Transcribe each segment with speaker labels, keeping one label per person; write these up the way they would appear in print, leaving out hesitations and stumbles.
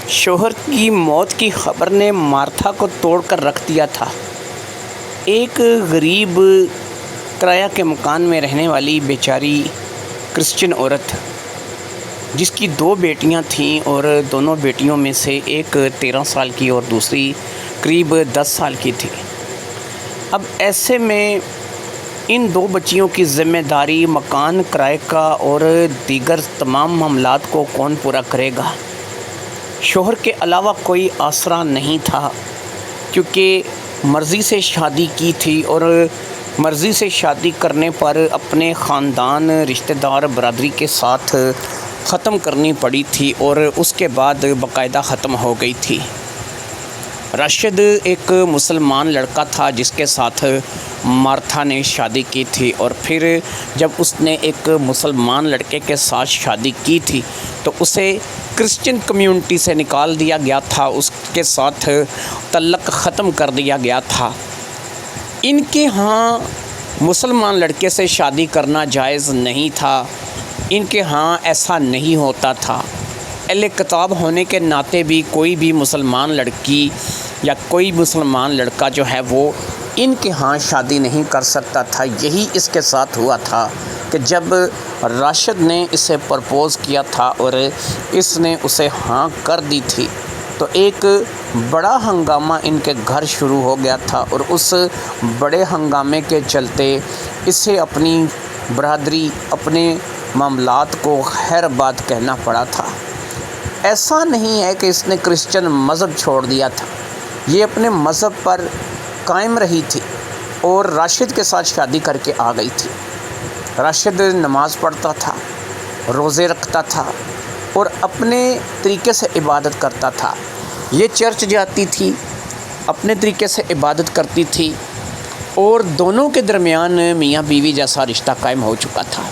Speaker 1: شوہر کی موت کی خبر نے مارتھا کو توڑ کر رکھ دیا تھا۔ ایک غریب کرایہ کے مکان میں رہنے والی بیچاری کرسچن عورت، جس کی 2 بیٹیاں تھیں اور دونوں بیٹیوں میں سے ایک 13 سال کی اور دوسری قریب 10 سال کی تھی۔ اب ایسے میں ان 2 بچیوں کی ذمہ داری مکان کرائے کا اور دیگر تمام معاملات کو کون پورا کرے گا؟ شوہر کے علاوہ کوئی آسرا نہیں تھا، کیونکہ مرضی سے شادی کی تھی اور مرضی سے شادی کرنے پر اپنے خاندان، رشتہ دار، برادری کے ساتھ ختم کرنی پڑی تھی اور اس کے بعد باقاعدہ ختم ہو گئی تھی۔ راشد ایک مسلمان لڑکا تھا جس کے ساتھ مارتھا نے شادی کی تھی، اور پھر جب اس نے ایک مسلمان لڑکے کے ساتھ شادی کی تھی تو اسے کرسچن کمیونٹی سے نکال دیا گیا تھا، اس کے ساتھ تعلق ختم کر دیا گیا تھا۔ ان کے ہاں مسلمان لڑکے سے شادی کرنا جائز نہیں تھا، ان کے ہاں ایسا نہیں ہوتا تھا۔ اہل کتاب ہونے کے ناطے بھی کوئی بھی مسلمان لڑکی یا کوئی مسلمان لڑکا جو ہے وہ ان کے ہاں شادی نہیں کر سکتا تھا۔ یہی اس کے ساتھ ہوا تھا کہ جب راشد نے اسے پرپوز کیا تھا اور اس نے اسے ہاں کر دی تھی تو ایک بڑا ہنگامہ ان کے گھر شروع ہو گیا تھا، اور اس بڑے ہنگامے کے چلتے اسے اپنی برادری، اپنے معاملات کو خیر بات کہنا پڑا تھا۔ ایسا نہیں ہے کہ اس نے کرسچن مذہب چھوڑ دیا تھا، یہ اپنے مذہب پر قائم رہی تھی اور راشد کے ساتھ شادی کر کے آ گئی تھی۔ راشد نماز پڑھتا تھا، روزے رکھتا تھا اور اپنے طریقے سے عبادت کرتا تھا۔ یہ چرچ جاتی تھی، اپنے طریقے سے عبادت کرتی تھی، اور دونوں کے درمیان میاں بیوی جیسا رشتہ قائم ہو چکا تھا۔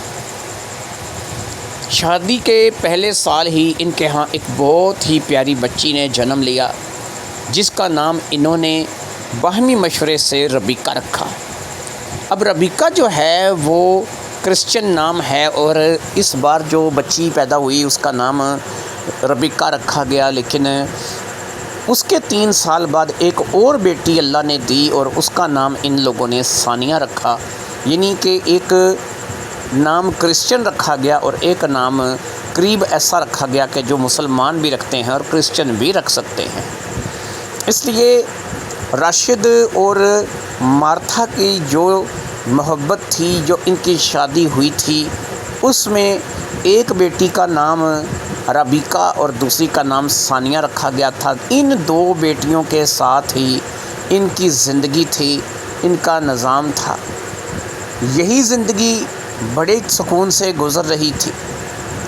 Speaker 1: شادی کے پہلے سال ہی ان کے ہاں ایک بہت ہی پیاری بچی نے جنم لیا، جس کا نام انہوں نے باہمی مشورے سے ربیکہ رکھا۔ اب ربیکہ جو ہے وہ کرسچن نام ہے، اور اس بار جو بچی پیدا ہوئی اس کا نام ربیکہ رکھا گیا، لیکن اس کے 3 سال بعد ایک اور بیٹی اللہ نے دی اور اس کا نام ان لوگوں نے ثانیہ رکھا، یعنی کہ ایک نام کرسچن رکھا گیا اور ایک نام قریب ایسا رکھا گیا کہ جو مسلمان بھی رکھتے ہیں اور کرسچن بھی رکھ سکتے ہیں۔ اس لیے راشد اور مارتھا کی جو محبت تھی، جو ان کی شادی ہوئی تھی، اس میں ایک بیٹی کا نام ربیکہ اور دوسری کا نام ثانیہ رکھا گیا تھا۔ ان 2 بیٹیوں کے ساتھ ہی ان کی زندگی تھی، ان کا نظام تھا۔ یہی زندگی بڑے سکون سے گزر رہی تھی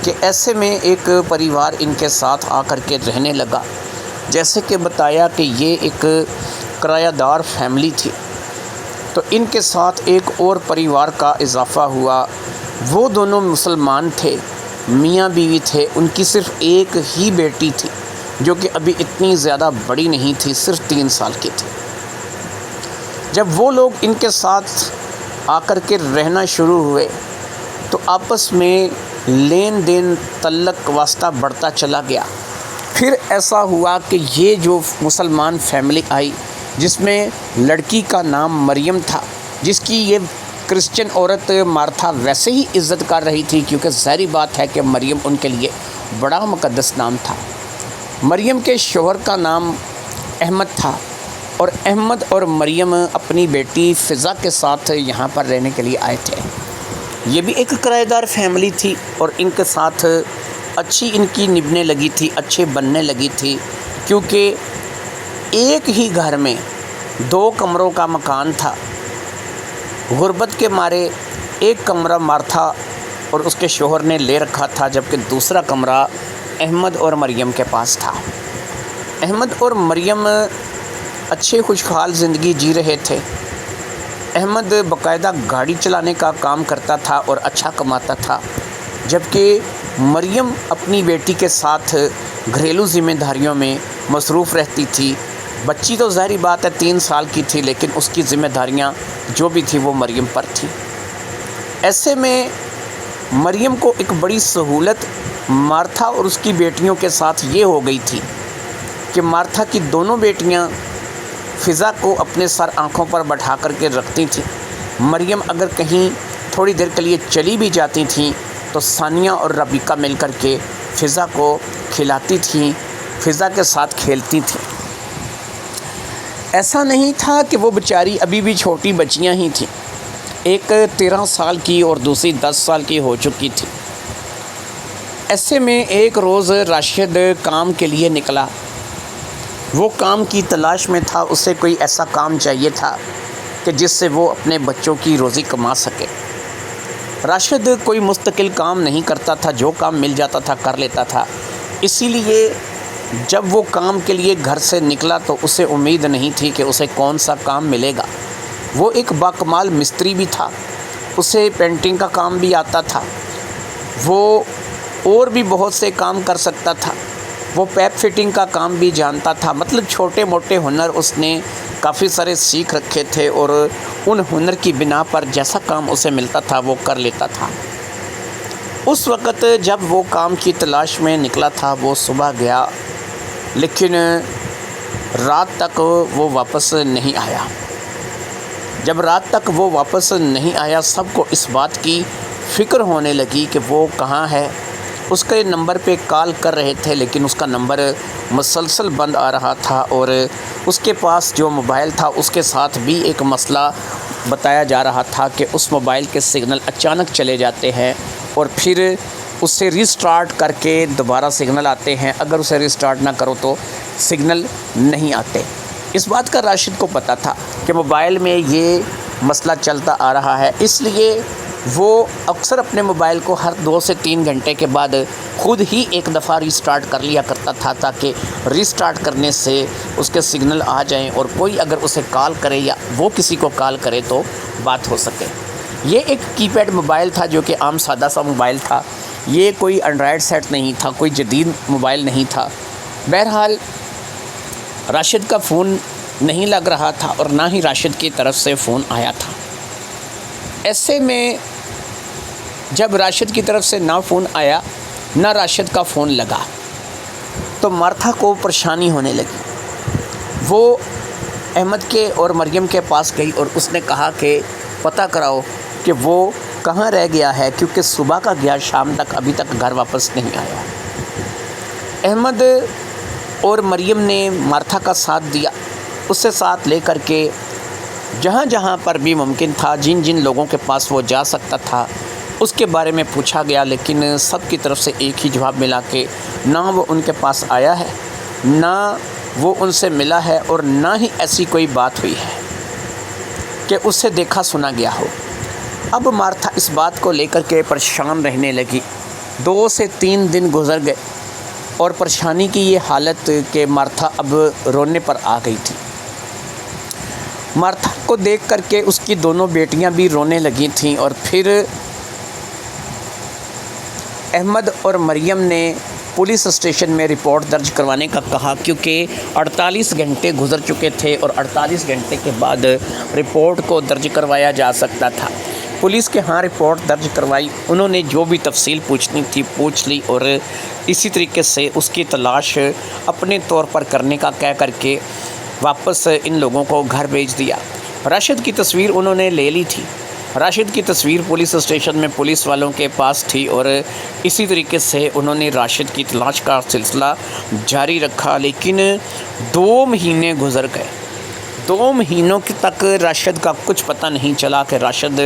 Speaker 1: کہ ایسے میں ایک پریوار ان کے ساتھ آ کر کے رہنے لگا۔ جیسے کہ بتایا کہ یہ ایک کرایہ دار فیملی تھی، تو ان کے ساتھ ایک اور پریوار کا اضافہ ہوا۔ وہ دونوں مسلمان تھے، میاں بیوی تھے، ان کی صرف ایک ہی بیٹی تھی جو کہ ابھی اتنی زیادہ بڑی نہیں تھی، صرف 3 سال کی تھی۔ جب وہ لوگ ان کے ساتھ آ کر کے رہنا شروع ہوئے تو آپس میں لین دین، تعلق، واسطہ بڑھتا چلا گیا۔ پھر ایسا ہوا کہ یہ جو مسلمان فیملی آئی، جس میں لڑکی کا نام مریم تھا، جس کی یہ کرسچن عورت مارتھا ویسے ہی عزت کر رہی تھی، کیونکہ ظاہری بات ہے کہ مریم ان کے لیے بڑا مقدس نام تھا۔ مریم کے شوہر کا نام احمد تھا، اور احمد اور مریم اپنی بیٹی فضا کے ساتھ یہاں پر رہنے کے لیے آئے تھے۔ یہ بھی ایک کرایہ دار فیملی تھی اور ان کے ساتھ اچھی ان کی نبھنے لگی تھی، اچھے بننے لگی تھی، کیونکہ ایک ہی گھر میں 2 کمروں کا مکان تھا۔ غربت کے مارے ایک کمرہ مارتھا اور اس کے شوہر نے لے رکھا تھا، جبکہ دوسرا کمرہ احمد اور مریم کے پاس تھا۔ احمد اور مریم اچھے خوشحال زندگی جی رہے تھے۔ احمد باقاعدہ گاڑی چلانے کا کام کرتا تھا اور اچھا کماتا تھا، جبکہ مریم اپنی بیٹی کے ساتھ گھریلو ذمہ داریوں میں مصروف رہتی تھی۔ بچی تو ظاہری بات ہے 3 سال کی تھی، لیکن اس کی ذمہ داریاں جو بھی تھی وہ مریم پر تھی۔ ایسے میں مریم کو ایک بڑی سہولت مارتھا اور اس کی بیٹیوں کے ساتھ یہ ہو گئی تھی کہ مارتھا کی دونوں بیٹیاں فضا کو اپنے سر آنکھوں پر بٹھا کر کے رکھتی تھیں۔ مریم اگر کہیں تھوڑی دیر کے لیے چلی بھی جاتی تھیں تو ثانیہ اور ربیکہ مل کر کے فضا کو کھلاتی تھیں، فضا کے ساتھ کھیلتی تھیں۔ ایسا نہیں تھا کہ وہ بیچاری ابھی بھی چھوٹی بچیاں ہی تھیں، ایک 13 سال کی اور دوسری 10 سال کی ہو چکی تھی۔ ایسے میں ایک روز راشد کام کے لیے نکلا۔ وہ کام کی تلاش میں تھا، اسے کوئی ایسا کام چاہیے تھا کہ جس سے وہ اپنے بچوں کی روزی کما سکے۔ راشد کوئی مستقل کام نہیں کرتا تھا، جو کام مل جاتا تھا کر لیتا تھا۔ اسی لیے جب وہ کام کے لیے گھر سے نکلا تو اسے امید نہیں تھی کہ اسے کون سا کام ملے گا۔ وہ ایک باکمال مستری بھی تھا، اسے پینٹنگ کا کام بھی آتا تھا، وہ اور بھی بہت سے کام کر سکتا تھا، وہ پیپ فٹنگ کا کام بھی جانتا تھا۔ مطلب چھوٹے موٹے ہنر اس نے کافی سارے سیکھ رکھے تھے اور ان ہنر کی بنا پر جیسا کام اسے ملتا تھا وہ کر لیتا تھا۔ اس وقت جب وہ کام کی تلاش میں نکلا تھا وہ صبح گیا، لیکن رات تک وہ واپس نہیں آیا۔ جب رات تک وہ واپس نہیں آیا سب کو اس بات کی فکر ہونے لگی کہ وہ کہاں ہے۔ اس کے نمبر پہ کال کر رہے تھے لیکن اس کا نمبر مسلسل بند آ رہا تھا، اور اس کے پاس جو موبائل تھا اس کے ساتھ بھی ایک مسئلہ بتایا جا رہا تھا کہ اس موبائل کے سگنل اچانک چلے جاتے ہیں اور پھر اسے ریسٹارٹ کر کے دوبارہ سگنل آتے ہیں، اگر اسے ریسٹارٹ نہ کرو تو سگنل نہیں آتے۔ اس بات کا راشد کو پتہ تھا کہ موبائل میں یہ مسئلہ چلتا آ رہا ہے، اس لیے وہ اکثر اپنے موبائل کو ہر 2 سے 3 گھنٹے کے بعد خود ہی ایک دفعہ ریسٹارٹ کر لیا کرتا تھا، تاکہ ریسٹارٹ کرنے سے اس کے سگنل آ جائیں اور کوئی اگر اسے کال کرے یا وہ کسی کو کال کرے تو بات ہو سکے۔ یہ ایک کی پیڈ موبائل تھا جو کہ عام سادہ سا موبائل تھا، یہ کوئی اینڈرائڈ سیٹ نہیں تھا، کوئی جدید موبائل نہیں تھا۔ بہرحال راشد کا فون نہیں لگ رہا تھا اور نہ ہی راشد کی طرف سے فون آیا تھا۔ ایسے میں جب راشد کی طرف سے نہ فون آیا نہ راشد کا فون لگا تو مارتھا کو پریشانی ہونے لگی۔ وہ احمد کے اور مریم کے پاس گئی اور اس نے کہا کہ پتہ کراؤ کہ وہ کہاں رہ گیا ہے، کیونکہ صبح کا گیا شام تک ابھی تک گھر واپس نہیں آیا۔ احمد اور مریم نے مارتھا کا ساتھ دیا، اسے ساتھ لے کر کے جہاں جہاں پر بھی ممکن تھا، جن جن لوگوں کے پاس وہ جا سکتا تھا اس کے بارے میں پوچھا گیا، لیکن سب کی طرف سے ایک ہی جواب ملا کہ نہ وہ ان کے پاس آیا ہے، نہ وہ ان سے ملا ہے، اور نہ ہی ایسی کوئی بات ہوئی ہے کہ اسے دیکھا سنا گیا ہو۔ اب مارتھا اس بات کو لے کر کے پریشان رہنے لگی۔ 2 سے 3 دن گزر گئے اور پریشانی کی یہ حالت کہ مارتھا اب رونے پر آ گئی تھی۔ مارتھا کو دیکھ کر کے اس کی دونوں بیٹیاں بھی رونے لگی تھیں، اور پھر احمد اور مریم نے پولیس اسٹیشن میں رپورٹ درج کروانے کا کہا، کیونکہ 48 گھنٹے گزر چکے تھے اور 48 گھنٹے کے بعد رپورٹ کو درج کروایا جا سکتا تھا۔ پولیس کے ہاں رپورٹ درج کروائی، انہوں نے جو بھی تفصیل پوچھنی تھی پوچھ لی، اور اسی طریقے سے اس کی تلاش اپنے طور پر کرنے کا کہہ کر کے واپس ان لوگوں کو گھر بھیج دیا۔ راشد کی تصویر انہوں نے لے لی تھی، راشد کی تصویر پولیس اسٹیشن میں پولیس والوں کے پاس تھی، اور اسی طریقے سے انہوں نے راشد کی تلاش کا سلسلہ جاری رکھا۔ لیکن 2 مہینے گزر گئے، 2 مہینوں تک راشد کا کچھ پتہ نہیں چلا کہ راشد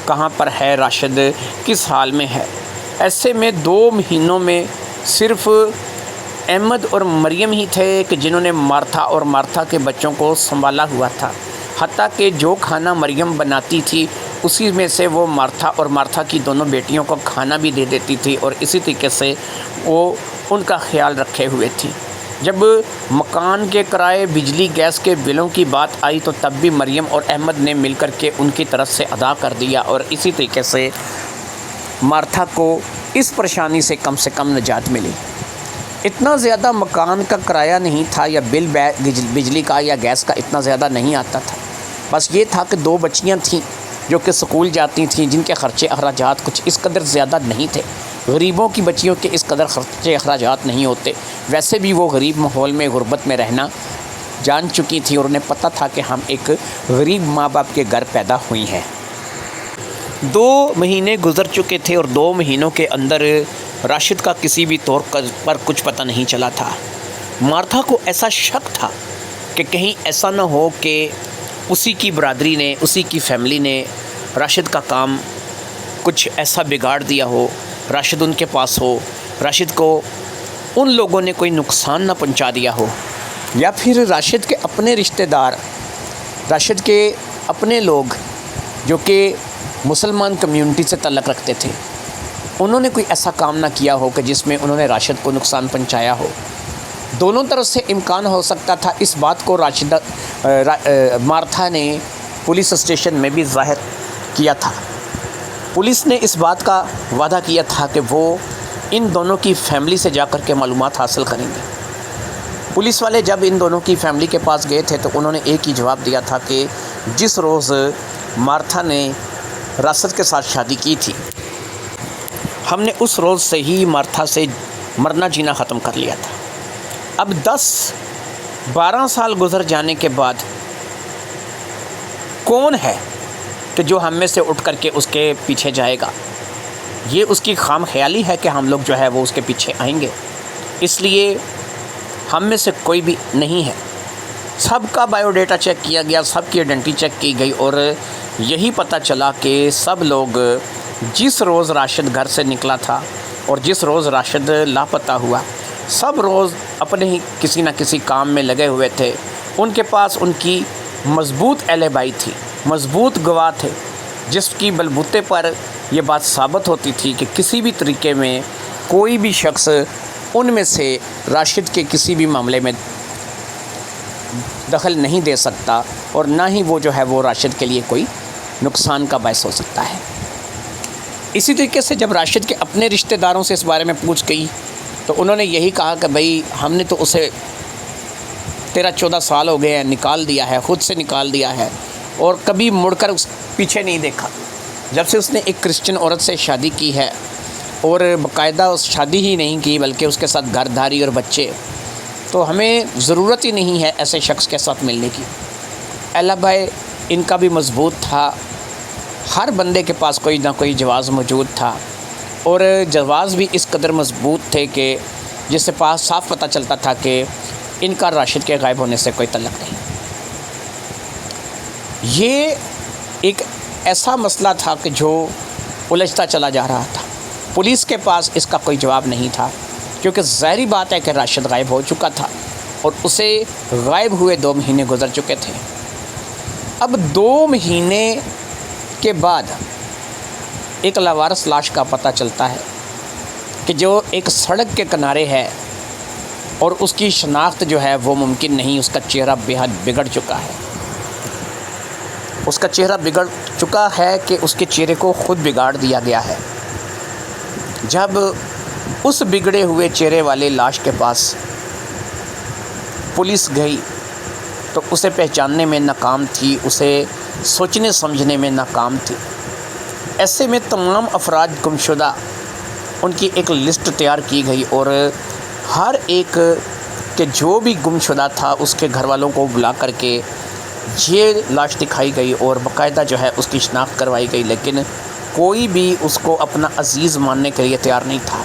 Speaker 1: کہاں پر ہے، راشد کس حال میں ہے۔ ایسے میں 2 مہینوں میں صرف احمد اور مریم ہی تھے کہ جنہوں نے مارتھا اور مارتھا کے بچوں کو سنبھالا ہوا تھا، حتیٰ کہ جو کھانا مریم بناتی تھی اسی میں سے وہ مارتھا اور مارتھا کی دونوں بیٹیوں کو کھانا بھی دے دیتی تھی، اور اسی طریقے سے وہ ان کا خیال رکھے ہوئے تھی۔ جب مکان کے کرائے، بجلی، گیس کے بلوں کی بات آئی تو تب بھی مریم اور احمد نے مل کر کے ان کی طرف سے ادا کر دیا، اور اسی طریقے سے مارتھا کو اس پریشانی سے کم نجات ملی۔ اتنا زیادہ مکان کا کرایہ نہیں تھا یا بجلی کا یا گیس کا اتنا زیادہ نہیں آتا تھا، بس یہ تھا کہ 2 بچیاں تھیں جو کہ سکول جاتی تھیں، جن کے خرچے اخراجات کچھ اس قدر زیادہ نہیں تھے۔ غریبوں کی بچیوں کے اس قدر خرچے اخراجات نہیں ہوتے، ویسے بھی وہ غریب ماحول میں غربت میں رہنا جان چکی تھی اور انہیں پتہ تھا کہ ہم ایک غریب ماں باپ کے گھر پیدا ہوئی ہیں۔ 2 مہینے گزر چکے تھے اور 2 مہینوں کے اندر راشد کا کسی بھی طور پر کچھ پتہ نہیں چلا تھا۔ مارتھا کو ایسا شک تھا کہ کہیں ایسا نہ ہو کہ اسی کی برادری نے، اسی کی فیملی نے راشد کا کام کچھ ایسا بگاڑ دیا ہو، راشد ان کے پاس ہو، راشد کو ان لوگوں نے کوئی نقصان نہ پہنچا دیا ہو، یا پھر راشد کے اپنے رشتہ دار، راشد کے اپنے لوگ جو کہ مسلمان کمیونٹی سے تعلق رکھتے تھے، انہوں نے کوئی ایسا کام نہ کیا ہو کہ جس میں انہوں نے راشد کو نقصان پہنچایا ہو۔ دونوں طرف سے امکان ہو سکتا تھا۔ اس بات کو مارتھا نے پولیس اسٹیشن میں بھی ظاہر کیا تھا۔ پولیس نے اس بات کا وعدہ کیا تھا کہ وہ ان دونوں کی فیملی سے جا کر کے معلومات حاصل کریں گے۔ پولیس والے جب ان دونوں کی فیملی کے پاس گئے تھے تو انہوں نے ایک ہی جواب دیا تھا کہ جس روز مارتھا نے راشد کے ساتھ شادی کی تھی، ہم نے اس روز سے ہی مارتھا سے مرنا جینا ختم کر لیا تھا۔ اب 10-12 سال گزر جانے کے بعد کون ہے کہ جو ہم میں سے اٹھ کر کے اس کے پیچھے جائے گا؟ یہ اس کی خام خیالی ہے کہ ہم لوگ جو ہے وہ اس کے پیچھے آئیں گے، اس لیے ہم میں سے کوئی بھی نہیں ہے۔ سب کا بایو ڈیٹا چیک کیا گیا، سب کی آئیڈینٹی چیک کی گئی اور یہی پتہ چلا کہ سب لوگ جس روز راشد گھر سے نکلا تھا اور جس روز راشد لاپتہ ہوا، سب روز اپنے ہی کسی نہ کسی کام میں لگے ہوئے تھے۔ ان کے پاس ان کی مضبوط ایلیبائی تھی، مضبوط گواہ تھے، جس کی بلبوتے پر یہ بات ثابت ہوتی تھی کہ کسی بھی طریقے میں کوئی بھی شخص ان میں سے راشد کے کسی بھی معاملے میں دخل نہیں دے سکتا اور نہ ہی وہ جو ہے وہ راشد کے لیے کوئی نقصان کا باعث ہو سکتا ہے۔ اسی طریقے سے جب راشد کے اپنے رشتہ داروں سے اس بارے میں پوچھ گئی تو انہوں نے یہی کہا کہ بھئی ہم نے تو اسے 13-14 سال ہو گئے ہیں نکال دیا ہے، خود سے نکال دیا ہے اور کبھی مڑ کر اس پیچھے نہیں دیکھا۔ جب سے اس نے ایک کرسچن عورت سے شادی کی ہے اور باقاعدہ اس شادی ہی نہیں کی بلکہ اس کے ساتھ گھر داری اور بچے، تو ہمیں ضرورت ہی نہیں ہے ایسے شخص کے ساتھ ملنے کی۔ ایلیبائی ان کا بھی مضبوط تھا، ہر بندے کے پاس کوئی نہ کوئی جواز موجود تھا اور جواز بھی اس قدر مضبوط تھے کہ جس سے پاس صاف پتہ چلتا تھا کہ ان کا راشد کے غائب ہونے سے کوئی تعلق نہیں۔ یہ ایک ایسا مسئلہ تھا کہ جو الجھتا چلا جا رہا تھا۔ پولیس کے پاس اس کا کوئی جواب نہیں تھا کیونکہ ظاہری بات ہے کہ راشد غائب ہو چکا تھا اور اسے غائب ہوئے 2 مہینے گزر چکے تھے۔ اب 2 مہینے کے بعد ایک لاوارث لاش کا پتہ چلتا ہے کہ جو ایک سڑک کے کنارے ہے اور اس کی شناخت جو ہے وہ ممکن نہیں، اس کا چہرہ بے حد بگڑ چکا ہے۔ اس کا چہرہ بگڑ چکا ہے کہ اس کے چہرے کو خود بگاڑ دیا گیا ہے۔ جب اس بگڑے ہوئے چہرے والے لاش کے پاس پولیس گئی تو اسے پہچاننے میں ناکام تھی، اسے سوچنے سمجھنے میں ناکام تھی۔ ایسے میں تمام افراد گمشدہ ان کی ایک لسٹ تیار کی گئی اور ہر ایک کہ جو بھی گمشدہ تھا اس کے گھر والوں کو بلا کر کے یہ لاش دکھائی گئی اور باقاعدہ جو ہے اس کی شناخت کروائی گئی، لیکن کوئی بھی اس کو اپنا عزیز ماننے کے لیے تیار نہیں تھا۔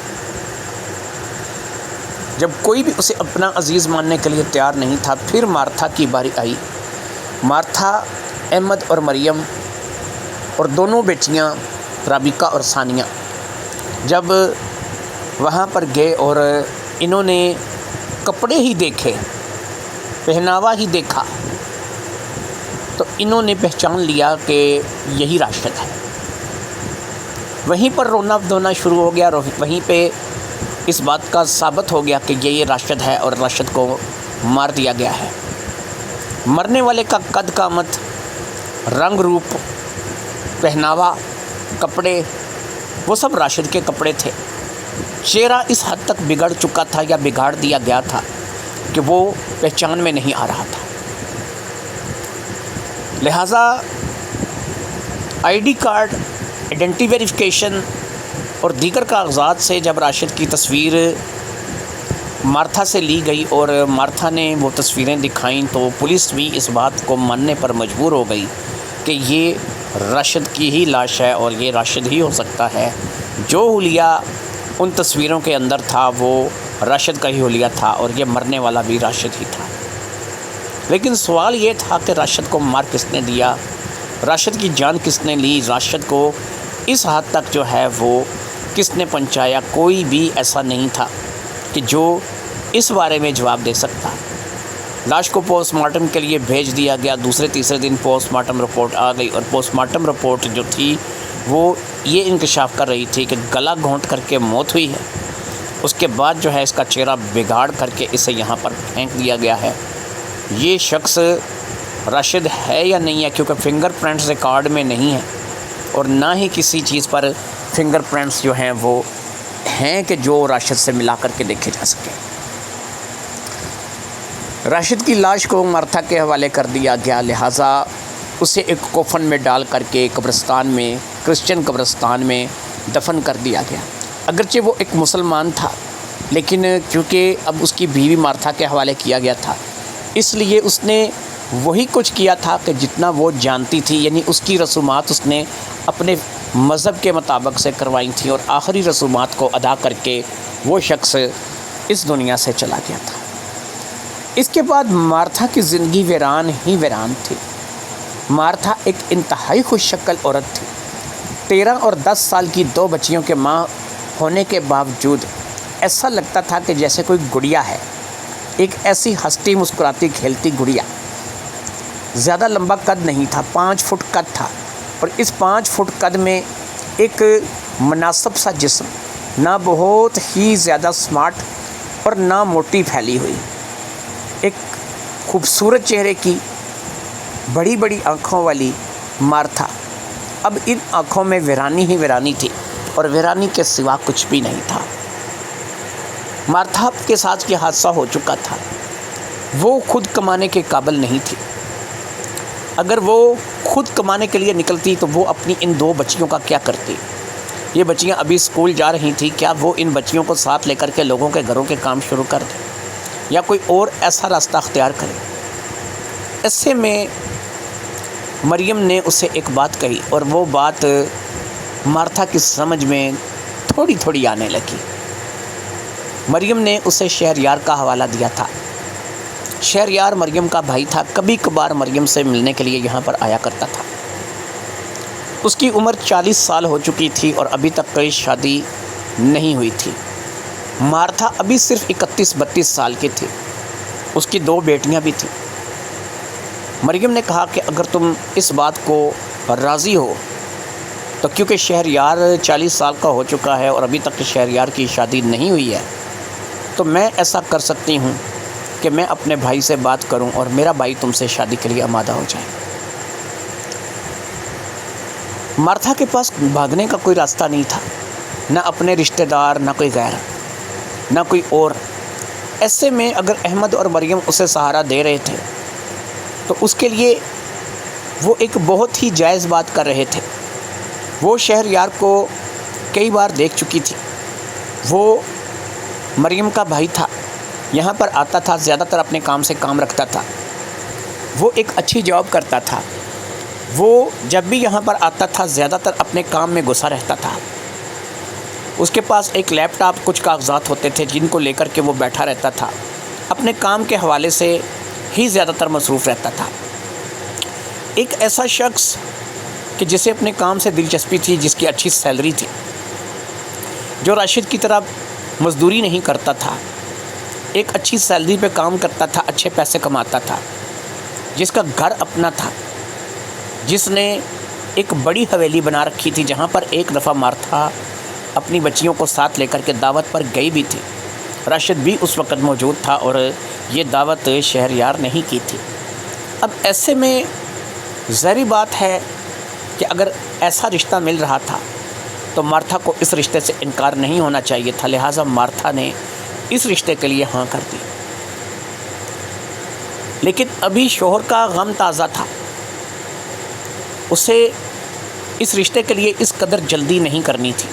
Speaker 1: جب کوئی بھی اسے اپنا عزیز ماننے کے لیے تیار نہیں تھا، پھر مارتھا کی باری آئی۔ مارتھا، احمد اور مریم اور دونوں بیٹیاں رابقہ اور ثانیہ جب وہاں پر گئے اور انہوں نے کپڑے ہی دیکھے، پہناوا ہی دیکھا، تو انہوں نے پہچان لیا کہ یہی راشد ہے۔ وہیں پر رونا دھونا شروع ہو گیا، وہیں پہ اس بات کا ثابت ہو گیا کہ یہ راشد ہے اور راشد کو مار دیا گیا ہے۔ مرنے والے کا قد قامت، رنگ روپ، پہناوا، کپڑے، وہ سب راشد کے کپڑے تھے۔ چہرہ اس حد تک بگڑ چکا تھا یا بگاڑ دیا گیا تھا کہ وہ پہچان میں نہیں آ رہا تھا۔ لہٰذا I D card, identity verification اور دیگر کاغذات سے جب راشد کی تصویر مارتھا سے لی گئی اور مارتھا نے وہ تصویریں دکھائیں تو پولیس بھی اس بات کو ماننے پر مجبور ہو گئی کہ یہ راشد کی ہی لاش ہے اور یہ راشد ہی ہو سکتا ہے۔ جو حلیہ ان تصویروں کے اندر تھا وہ راشد کا ہی حلیہ تھا اور یہ مرنے والا بھی راشد ہی تھا۔ لیکن سوال یہ تھا کہ راشد کو مار کس نے دیا، راشد کی جان کس نے لی، راشد کو اس حد تک جو ہے وہ کس نے پہنچایا؟ کوئی بھی ایسا نہیں تھا کہ جو اس بارے میں جواب دے سکتا۔ لاش کو پوسٹ مارٹم کے لیے بھیج دیا گیا۔ دوسرے تیسرے دن پوسٹ مارٹم رپورٹ آ گئی اور پوسٹ مارٹم رپورٹ جو تھی وہ یہ انکشاف کر رہی تھی کہ گلا گھونٹ کر کے موت ہوئی ہے۔ اس کے بعد جو ہے اس کا چہرہ بگاڑ کر کے اسے یہاں پر پھینک دیا گیا ہے۔ یہ شخص راشد ہے یا نہیں ہے، کیونکہ فنگر پرنٹس ریکارڈ میں نہیں ہے اور نہ ہی کسی چیز پر فنگر پرنٹس جو ہیں وہ ہیں کہ جو راشد سے ملا کر کے دیکھے جا سکے۔ راشد کی لاش کو مارتھا کے حوالے کر دیا گیا، لہٰذا اسے ایک کفن میں ڈال کر کے قبرستان میں، کرسچن قبرستان میں دفن کر دیا گیا۔ اگرچہ وہ ایک مسلمان تھا لیکن کیونکہ اب اس کی بیوی مارتھا کے حوالے کیا گیا تھا، اس لیے اس نے وہی کچھ کیا تھا کہ جتنا وہ جانتی تھی، یعنی اس کی رسومات اس نے اپنے مذہب کے مطابق سے کروائی تھیں اور آخری رسومات کو ادا کر کے وہ شخص اس دنیا سے چلا گیا تھا۔ اس کے بعد مارتھا کی زندگی ویران ہی ویران تھی۔ مارتھا ایک انتہائی خوش شکل عورت تھی۔ 13 اور 10 سال کی 2 بچیوں کے ماں ہونے کے باوجود ایسا لگتا تھا کہ جیسے کوئی گڑیا ہے، ایک ایسی ہستی مسکراتی کھیلتی گڑیا۔ زیادہ لمبا قد نہیں تھا، 5 فٹ قد تھا اور اس 5 فٹ قد میں ایک مناسب سا جسم، نہ بہت ہی زیادہ سمارٹ اور نہ موٹی پھیلی ہوئی، ایک خوبصورت چہرے کی بڑی بڑی آنکھوں والی مارتھا۔ اب ان آنکھوں میں ویرانی ہی ویرانی تھی اور ویرانی کے سوا کچھ بھی نہیں تھا۔ مارتھا کے ساتھ یہ حادثہ ہو چکا تھا، وہ خود کمانے کے قابل نہیں تھی۔ اگر وہ خود کمانے کے لیے نکلتی تو وہ اپنی ان 2 بچیوں کا کیا کرتی؟ یہ بچیاں ابھی اسکول جا رہی تھیں، کیا وہ ان بچیوں کو ساتھ لے کر کے لوگوں کے گھروں کے کام شروع کر دیں یا کوئی اور ایسا راستہ اختیار کرے؟ ایسے میں مریم نے اسے ایک بات کہی اور وہ بات مارتھا کی سمجھ میں تھوڑی تھوڑی آنے لگی۔ مریم نے اسے شہریار کا حوالہ دیا تھا۔ شہریار مریم کا بھائی تھا، کبھی کبھار مریم سے ملنے کے لیے یہاں پر آیا کرتا تھا۔ اس کی عمر 40 سال ہو چکی تھی اور ابھی تک کوئی شادی نہیں ہوئی تھی۔ مارتھا ابھی صرف 31-32 سال کی تھی۔ اس کی 2 بیٹیاں بھی تھیں۔ مریم نے کہا کہ اگر تم اس بات کو راضی ہو تو کیونکہ شہریار 40 سال کا ہو چکا ہے اور ابھی تک شہریار کی شادی نہیں ہوئی ہے، تو میں ایسا کر سکتی ہوں کہ میں اپنے بھائی سے بات کروں اور میرا بھائی تم سے شادی کے لیے آمادہ ہو جائے۔ مارتھا کے پاس بھاگنے کا کوئی راستہ نہیں تھا، نہ اپنے رشتہ دار، نہ کوئی غیر، نہ کوئی اور۔ ایسے میں اگر احمد اور مریم اسے سہارا دے رہے تھے تو اس کے لیے وہ ایک بہت ہی جائز بات کر رہے تھے۔ وہ شہریار کو کئی بار دیکھ چکی تھی۔ وہ مریم کا بھائی تھا، یہاں پر آتا تھا، زیادہ تر اپنے کام سے کام رکھتا تھا۔ وہ ایک اچھی جاب کرتا تھا۔ وہ جب بھی یہاں پر آتا تھا زیادہ تر اپنے کام میں گھسا رہتا تھا۔ اس کے پاس ایک لیپ ٹاپ، کچھ کاغذات ہوتے تھے جن کو لے کر کے وہ بیٹھا رہتا تھا، اپنے کام کے حوالے سے ہی زیادہ تر مصروف رہتا تھا۔ ایک ایسا شخص کہ جسے اپنے کام سے دلچسپی تھی، جس کی اچھی سیلری تھی، جو راشد کی طرح مزدوری نہیں کرتا تھا، ایک اچھی سیلری پہ کام کرتا تھا، اچھے پیسے کماتا تھا، جس کا گھر اپنا تھا، جس نے ایک بڑی حویلی بنا رکھی تھی جہاں پر ایک دفعہ مارتھا اپنی بچیوں کو ساتھ لے کر کے دعوت پر گئی بھی تھی۔ راشد بھی اس وقت موجود تھا اور یہ دعوت شہریار نہیں کی تھی۔ اب ایسے میں ظاہری بات ہے کہ اگر ایسا رشتہ مل رہا تھا تو مارتھا کو اس رشتے سے انکار نہیں ہونا چاہیے تھا، لہٰذا مارتھا نے اس رشتے کے لیے ہاں کر دی۔ لیکن ابھی شوہر کا غم تازہ تھا، اسے اس رشتے کے لیے اس قدر جلدی نہیں کرنی تھی۔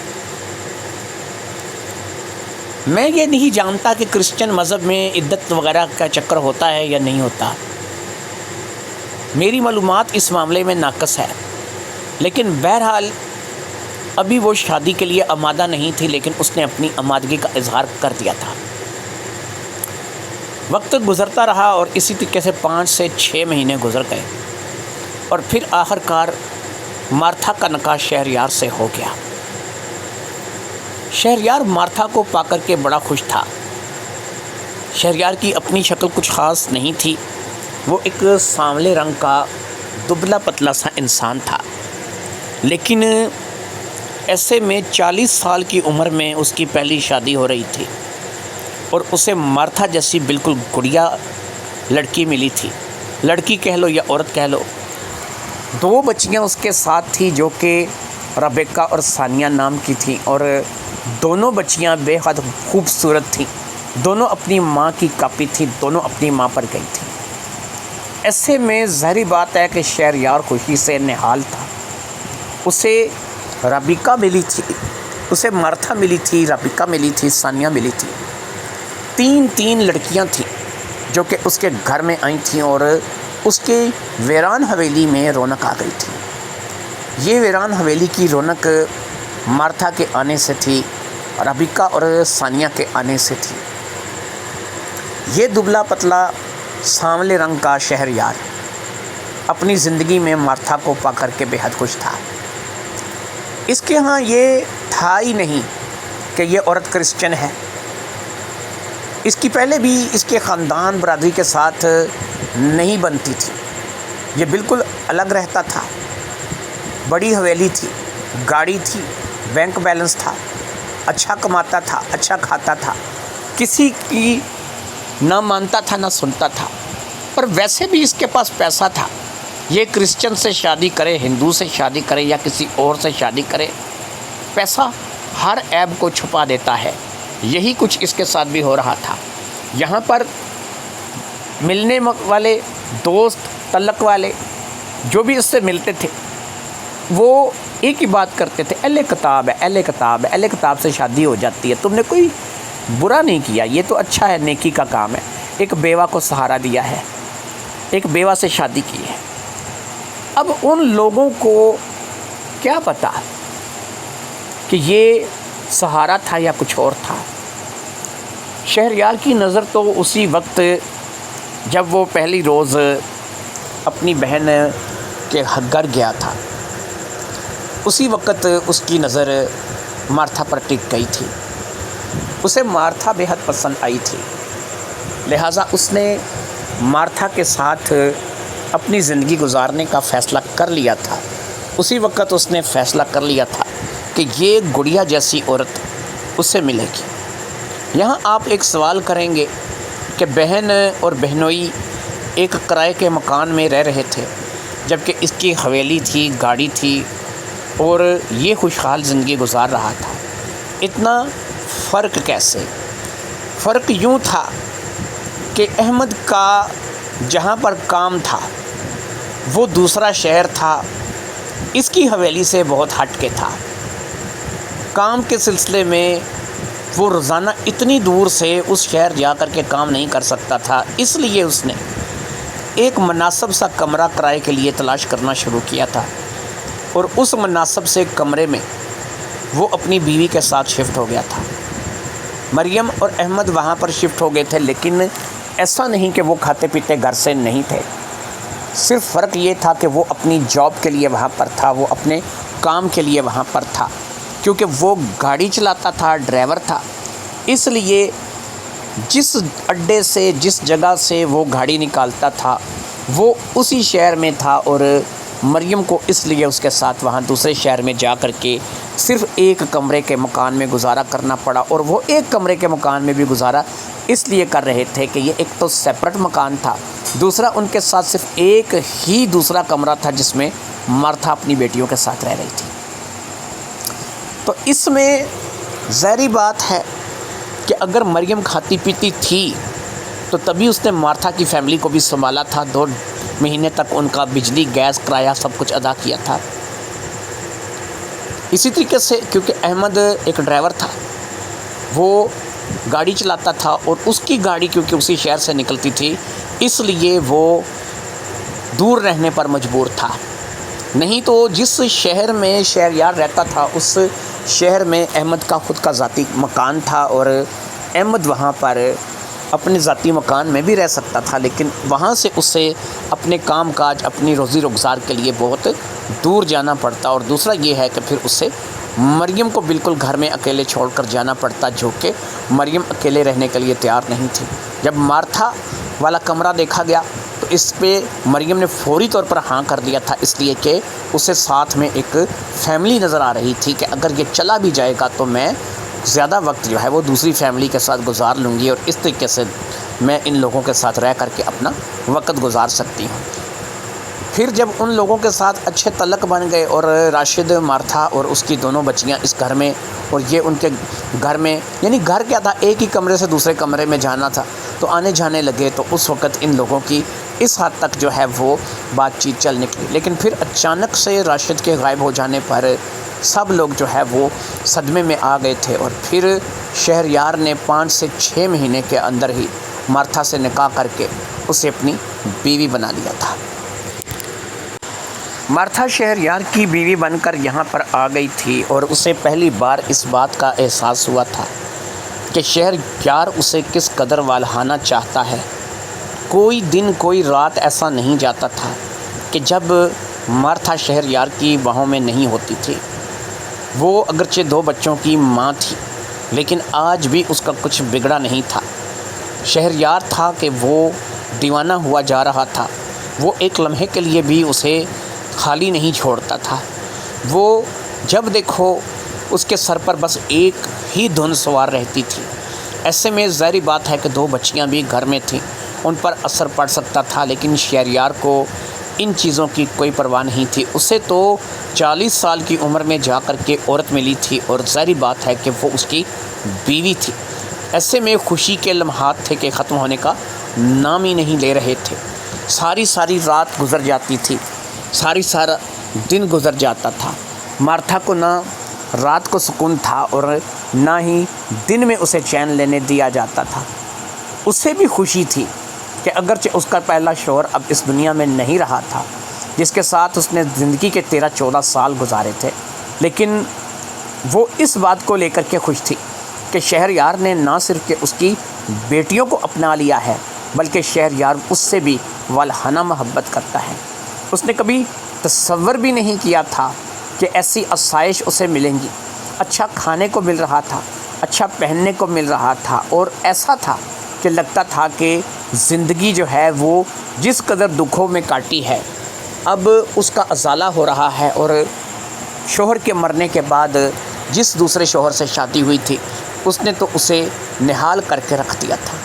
Speaker 1: میں یہ نہیں جانتا کہ کرسچن مذہب میں عدت وغیرہ کا چکر ہوتا ہے یا نہیں ہوتا، میری معلومات اس معاملے میں ناقص ہے، لیکن بہرحال ابھی وہ شادی کے لیے آمادہ نہیں تھی، لیکن اس نے اپنی آمادگی کا اظہار کر دیا تھا۔ وقت گزرتا رہا اور اسی طریقے سے 5 سے 6 مہینے گزر گئے، اور پھر آخر کار مارتھا کا نکاح شہریار سے ہو گیا۔ شہریار مارتھا کو پا کر کے بڑا خوش تھا۔ شہریار کی اپنی شکل کچھ خاص نہیں تھی، وہ ایک سانولے رنگ کا دبلا پتلا سا انسان تھا، لیکن ایسے میں 40 سال کی عمر میں اس کی پہلی شادی ہو رہی تھی، اور اسے مارتھا جیسی بالکل گڑیا لڑکی ملی تھی، لڑکی کہہ لو یا عورت کہہ لو۔ 2 بچیاں اس کے ساتھ تھی جو کہ ربیکہ اور ثانیہ نام کی تھیں، اور دونوں بچیاں بے حد خوبصورت تھیں، دونوں اپنی ماں کی کاپی تھیں، دونوں اپنی ماں پر گئی تھیں۔ ایسے میں ظاہری بات ہے کہ شہریار خوشی سے نہال تھا۔ اسے ربیکہ ملی تھی، اسے مارتھا ملی تھی، ربیکہ ملی تھی، ثانیہ ملی تھی، 3 لڑکیاں تھیں جو کہ اس کے گھر میں آئی تھیں، اور اس کے ویران حویلی میں رونق آ گئی تھی۔ یہ ویران حویلی کی رونق مارتھا کے آنے سے تھی، ربیکہ اور ثانیہ کے آنے سے تھی۔ یہ دبلا پتلا سانولے رنگ کا شہریار اپنی زندگی میں مارتھا کو پا کر کے بے حد خوش تھا۔ اس کے ہاں یہ تھا ہی نہیں کہ یہ عورت کرسچن ہے۔ اس کی پہلے بھی اس کے خاندان برادری کے ساتھ نہیں بنتی تھی، یہ بالکل الگ رہتا تھا۔ بڑی حویلی تھی، گاڑی تھی، بینک بیلنس تھا، اچھا کماتا تھا، اچھا کھاتا تھا، کسی کی نہ مانتا تھا نہ سنتا تھا، پر ویسے بھی اس کے پاس پیسہ تھا۔ یہ کرسچن سے شادی کرے، ہندو سے شادی کرے یا کسی اور سے شادی کرے، پیسہ ہر عیب کو چھپا دیتا ہے۔ یہی کچھ اس کے ساتھ بھی ہو رہا تھا۔ یہاں پر ملنے والے دوست تعلق والے جو بھی اس سے ملتے تھے، وہ ایک ہی بات کرتے تھے، اہل کتاب ہے، اہل کتاب ہے، اہل کتاب سے شادی ہو جاتی ہے، تم نے کوئی برا نہیں کیا، یہ تو اچھا ہے، نیکی کا کام ہے، ایک بیوہ کو سہارا دیا ہے، ایک بیوہ سے شادی کی ہے۔ اب ان لوگوں کو کیا پتا کہ یہ سہارا تھا یا کچھ اور تھا۔ شہریار کی نظر تو اسی وقت جب وہ پہلی روز اپنی بہن کے گھر گیا تھا، اسی وقت اس کی نظر مارتھا پر ٹک گئی تھی۔ اسے مارتھا بے حد پسند آئی تھی، لہٰذا اس نے مارتھا کے ساتھ اپنی زندگی گزارنے کا فیصلہ کر لیا تھا۔ اسی وقت اس نے فیصلہ کر لیا تھا کہ یہ گڑیا جیسی عورت اس سے ملے گی۔ یہاں آپ ایک سوال کریں گے کہ بہن اور بہنوئی ایک کرائے کے مکان میں رہ رہے تھے، جبکہ اس کی حویلی تھی، گاڑی تھی، اور یہ خوشحال زندگی گزار رہا تھا۔ اتنا فرق کیسے؟ فرق یوں تھا کہ احمد کا جہاں پر کام تھا وہ دوسرا شہر تھا، اس کی حویلی سے بہت ہٹ کے تھا۔ کام کے سلسلے میں وہ روزانہ اتنی دور سے اس شہر جا کر کے کام نہیں کر سکتا تھا، اس لیے اس نے ایک مناسب سا کمرہ کرائے کے لیے تلاش کرنا شروع کیا تھا، اور اس مناسب سے کمرے میں وہ اپنی بیوی کے ساتھ شفٹ ہو گیا تھا۔ مریم اور احمد وہاں پر شفٹ ہو گئے تھے، لیکن ایسا نہیں کہ وہ کھاتے پیتے گھر سے نہیں تھے، صرف فرق یہ تھا کہ وہ اپنی جاب کے لیے وہاں پر تھا، وہ اپنے کام کے لیے وہاں پر تھا، کیونکہ وہ گاڑی چلاتا تھا، ڈرائیور تھا، اس لیے جس اڈے سے جس جگہ سے وہ گاڑی نکالتا تھا وہ اسی شہر میں تھا، اور مریم کو اس لیے اس کے ساتھ وہاں دوسرے شہر میں جا کر کے صرف ایک کمرے کے مکان میں گزارا کرنا پڑا، اور وہ ایک کمرے کے مکان میں بھی گزارا اس لیے کر رہے تھے کہ یہ ایک تو سیپریٹ مکان تھا، دوسرا ان کے ساتھ صرف ایک ہی دوسرا کمرہ تھا جس میں مارتھا اپنی بیٹیوں کے ساتھ رہ رہی تھی۔ تو اس میں ظاہری بات ہے کہ اگر مریم کھاتی پیتی تھی تو تبھی اس نے مارتھا کی فیملی کو بھی سنبھالا تھا، 2 مہینے تک ان کا بجلی گیس کرایہ سب کچھ ادا کیا تھا۔ اسی طریقے سے کیونکہ احمد ایک ڈرائیور تھا، وہ گاڑی چلاتا تھا اور اس کی گاڑی کیونکہ اسی شہر سے نکلتی تھی اس لیے وہ دور رہنے پر مجبور تھا، نہیں تو جس شہر میں شہریار رہتا تھا اس شہر میں احمد کا خود کا ذاتی مکان تھا اور احمد وہاں پر اپنے ذاتی مکان میں بھی رہ سکتا تھا، لیکن وہاں سے اسے اپنے کام کاج اپنی روزی روزگار کے لیے بہت دور جانا پڑتا، اور دوسرا یہ ہے کہ پھر اسے مریم کو بالکل گھر میں اکیلے چھوڑ کر جانا پڑتا، جو کہ مریم اکیلے رہنے کے لیے تیار نہیں تھی۔ جب مارتھا والا کمرہ دیکھا گیا تو اس پہ مریم نے فوری طور پر ہاں کر دیا تھا، اس لیے کہ اسے ساتھ میں ایک فیملی نظر آ رہی تھی کہ اگر یہ چلا بھی جائے گا تو میں زیادہ وقت جو ہے وہ دوسری فیملی کے ساتھ گزار لوں گی اور اس طریقے سے میں ان لوگوں کے ساتھ رہ کر کے اپنا وقت گزار سکتی ہوں۔ پھر جب ان لوگوں کے ساتھ اچھے تعلق بن گئے اور راشد، مارتھا اور اس کی دونوں بچیاں اس گھر میں، اور یہ ان کے گھر میں، یعنی گھر کیا تھا، ایک ہی کمرے سے دوسرے کمرے میں جانا تھا، تو آنے جانے لگے، تو اس وقت ان لوگوں کی اس حد تک جو ہے وہ بات چیت چل نکلی۔ لیکن پھر اچانک سے راشد کے غائب ہو جانے پر سب لوگ جو ہے وہ صدمے میں آ گئے تھے، اور پھر شہریار نے 5 سے 6 مہینے کے اندر ہی مارتھا سے نکاح کر کے اسے اپنی بیوی بنا لیا تھا۔ مارتھا شہریار کی بیوی بن کر یہاں پر آ گئی تھی اور اسے پہلی بار اس بات کا احساس ہوا تھا کہ شہریار اسے کس قدر والہانہ چاہتا ہے۔ کوئی دن کوئی رات ایسا نہیں جاتا تھا کہ جب مارتھا شہریار کی باہوں میں نہیں ہوتی تھی۔ وہ اگرچہ 2 بچوں کی ماں تھی لیکن آج بھی اس کا کچھ بگڑا نہیں تھا۔ شہریار تھا کہ وہ دیوانہ ہوا جا رہا تھا، وہ ایک لمحے کے لیے بھی اسے خالی نہیں چھوڑتا تھا۔ وہ جب دیکھو اس کے سر پر بس ایک ہی دھن سوار رہتی تھی۔ ایسے میں ظاہری بات ہے کہ 2 بچیاں بھی گھر میں تھیں، ان پر اثر پڑ سکتا تھا، لیکن شہریار کو ان چیزوں کی کوئی پرواہ نہیں تھی۔ اسے تو 40 سال کی عمر میں جا کر کے عورت ملی تھی اور ظاہری بات ہے کہ وہ اس کی بیوی تھی۔ ایسے میں خوشی کے لمحات تھے کہ ختم ہونے کا نام ہی نہیں لے رہے تھے۔ ساری رات گزر جاتی تھی، سارا دن گزر جاتا تھا۔ مارتھا کو نہ رات کو سکون تھا اور نہ ہی دن میں اسے چین لینے دیا جاتا تھا۔ اسے بھی خوشی تھی کہ اگرچہ اس کا پہلا شوہر اب اس دنیا میں نہیں رہا تھا جس کے ساتھ اس نے زندگی کے 13-14 سال گزارے تھے، لیکن وہ اس بات کو لے کر کے خوش تھی کہ شہریار نے نہ صرف کہ اس کی بیٹیوں کو اپنا لیا ہے بلکہ شہریار اس سے بھی والہانہ محبت کرتا ہے۔ اس نے کبھی تصور بھی نہیں کیا تھا کہ ایسی آسائش اسے ملیں گی۔ اچھا کھانے کو مل رہا تھا، اچھا پہننے کو مل رہا تھا، اور ایسا تھا کہ لگتا تھا کہ زندگی جو ہے وہ جس قدر دکھوں میں کاٹی ہے اب اس کا ازالہ ہو رہا ہے۔ اور شوہر کے مرنے کے بعد جس دوسرے شوہر سے شادی ہوئی تھی اس نے تو اسے نہال کر کے رکھ دیا تھا۔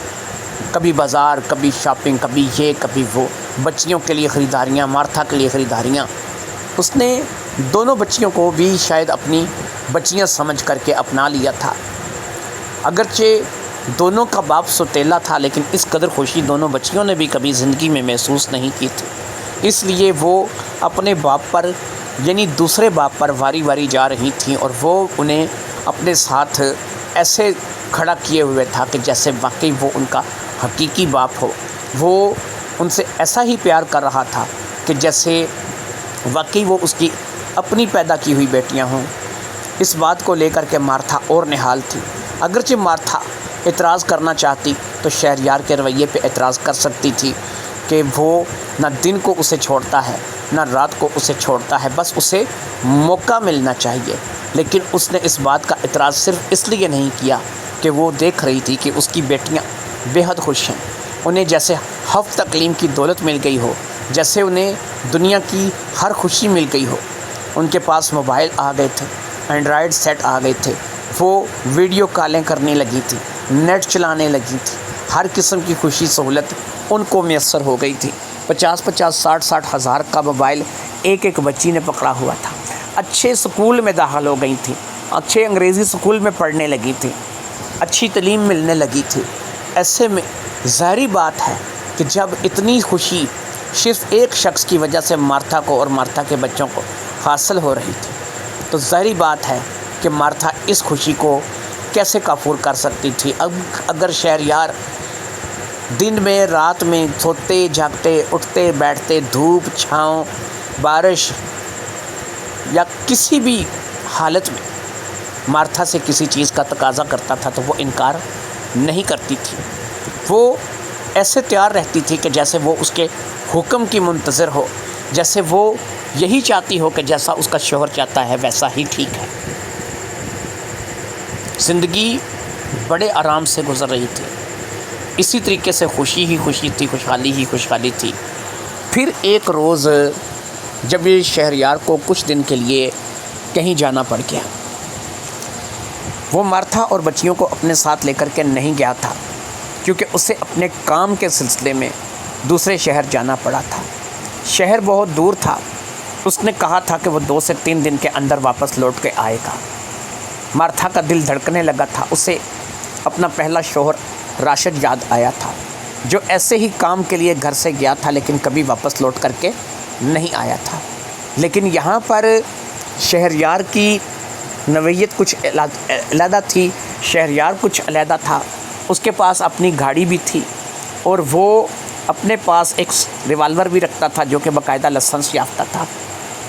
Speaker 1: کبھی بازار، کبھی شاپنگ، کبھی یہ کبھی وہ، بچیوں کے لیے خریداریاں، مارتھا کے لیے خریداریاں۔ اس نے دونوں بچیوں کو بھی شاید اپنی بچیاں سمجھ کر کے اپنا لیا تھا۔ اگرچہ دونوں کا باپ سوتیلا تھا لیکن اس قدر خوشی دونوں بچیوں نے بھی کبھی زندگی میں محسوس نہیں کی تھی۔ اس لیے وہ اپنے باپ پر، یعنی دوسرے باپ پر واری واری جا رہی تھیں اور وہ انہیں اپنے ساتھ ایسے کھڑا کیے ہوئے تھا کہ جیسے واقعی وہ ان کا حقیقی باپ ہو۔ وہ ان سے ایسا ہی پیار کر رہا تھا کہ جیسے واقعی وہ اس کی اپنی پیدا کی ہوئی بیٹیاں ہوں۔ اس بات کو لے کر کے مارتھا اور نہال تھی۔ اگرچہ مارتھا اعتراض کرنا چاہتی تو شہریار کے رویے پہ اعتراض کر سکتی تھی کہ وہ نہ دن کو اسے چھوڑتا ہے نہ رات کو اسے چھوڑتا ہے، بس اسے موقع ملنا چاہیے۔ لیکن اس نے اس بات کا اعتراض صرف اس لیے نہیں کیا کہ وہ دیکھ رہی تھی کہ اس کی بیٹیاں بے حد خوش ہیں، انہیں جیسے ہفت اقلیم کی دولت مل گئی ہو، جیسے انہیں دنیا کی ہر خوشی مل گئی ہو۔ ان کے پاس موبائل آ گئے تھے، اینڈرائڈ سیٹ آ گئے تھے، وہ ویڈیو کالیں کرنے لگی تھی، نیٹ چلانے لگی تھی، ہر قسم کی خوشی سہولت ان کو میسر ہو گئی تھی۔ 50-50 60-60 ہزار کا موبائل ایک ایک بچی نے پکڑا ہوا تھا۔ اچھے سکول میں داخل ہو گئی تھی، اچھے انگریزی سکول میں پڑھنے لگی تھی، اچھی تعلیم ملنے لگی تھی۔ ایسے میں ظاہری بات ہے کہ جب اتنی خوشی صرف ایک شخص کی وجہ سے مارتھا کو اور مارتھا کے بچوں کو حاصل ہو رہی تھی تو ظاہری بات ہے کہ مارتھا اس خوشی کو کیسے کافور کر سکتی تھی؟ اب اگر شہریار دن میں رات میں سوتے جاگتے اٹھتے بیٹھتے دھوپ چھاؤں بارش یا کسی بھی حالت میں مارتھا سے کسی چیز کا تقاضا کرتا تھا تو وہ انکار نہیں کرتی تھی. وہ ایسے تیار رہتی تھی کہ جیسے وہ اس کے حکم کی منتظر ہو، جیسے وہ یہی چاہتی ہو کہ جیسا اس کا شوہر چاہتا ہے ویسا ہی ٹھیک ہے. زندگی بڑے آرام سے گزر رہی تھی. اسی طریقے سے خوشی ہی خوشی تھی، خوشحالی ہی خوشحالی تھی. پھر ایک روز جب یہ شہریار کو کچھ دن کے لیے کہیں جانا پڑ گیا، وہ مارتھا اور بچیوں کو اپنے ساتھ لے کر کے نہیں گیا تھا کیونکہ اسے اپنے کام کے سلسلے میں دوسرے شہر جانا پڑا تھا. شہر بہت دور تھا. اس نے کہا تھا کہ وہ 2 سے 3 دن کے اندر واپس لوٹ کے آئے گا. مارتھا کا دل دھڑکنے لگا تھا. اسے اپنا پہلا شوہر راشد یاد آیا تھا جو ایسے ہی کام کے لیے گھر سے گیا تھا لیکن کبھی واپس لوٹ کر کے نہیں آیا تھا. لیکن یہاں پر شہریار کی نوعیت کچھ علیحدہ تھی. شہریار کچھ علیحدہ تھا. اس کے پاس اپنی گاڑی بھی تھی اور وہ اپنے پاس ایک ریوالور بھی رکھتا تھا جو کہ باقاعدہ لائسنس یافتہ تھا.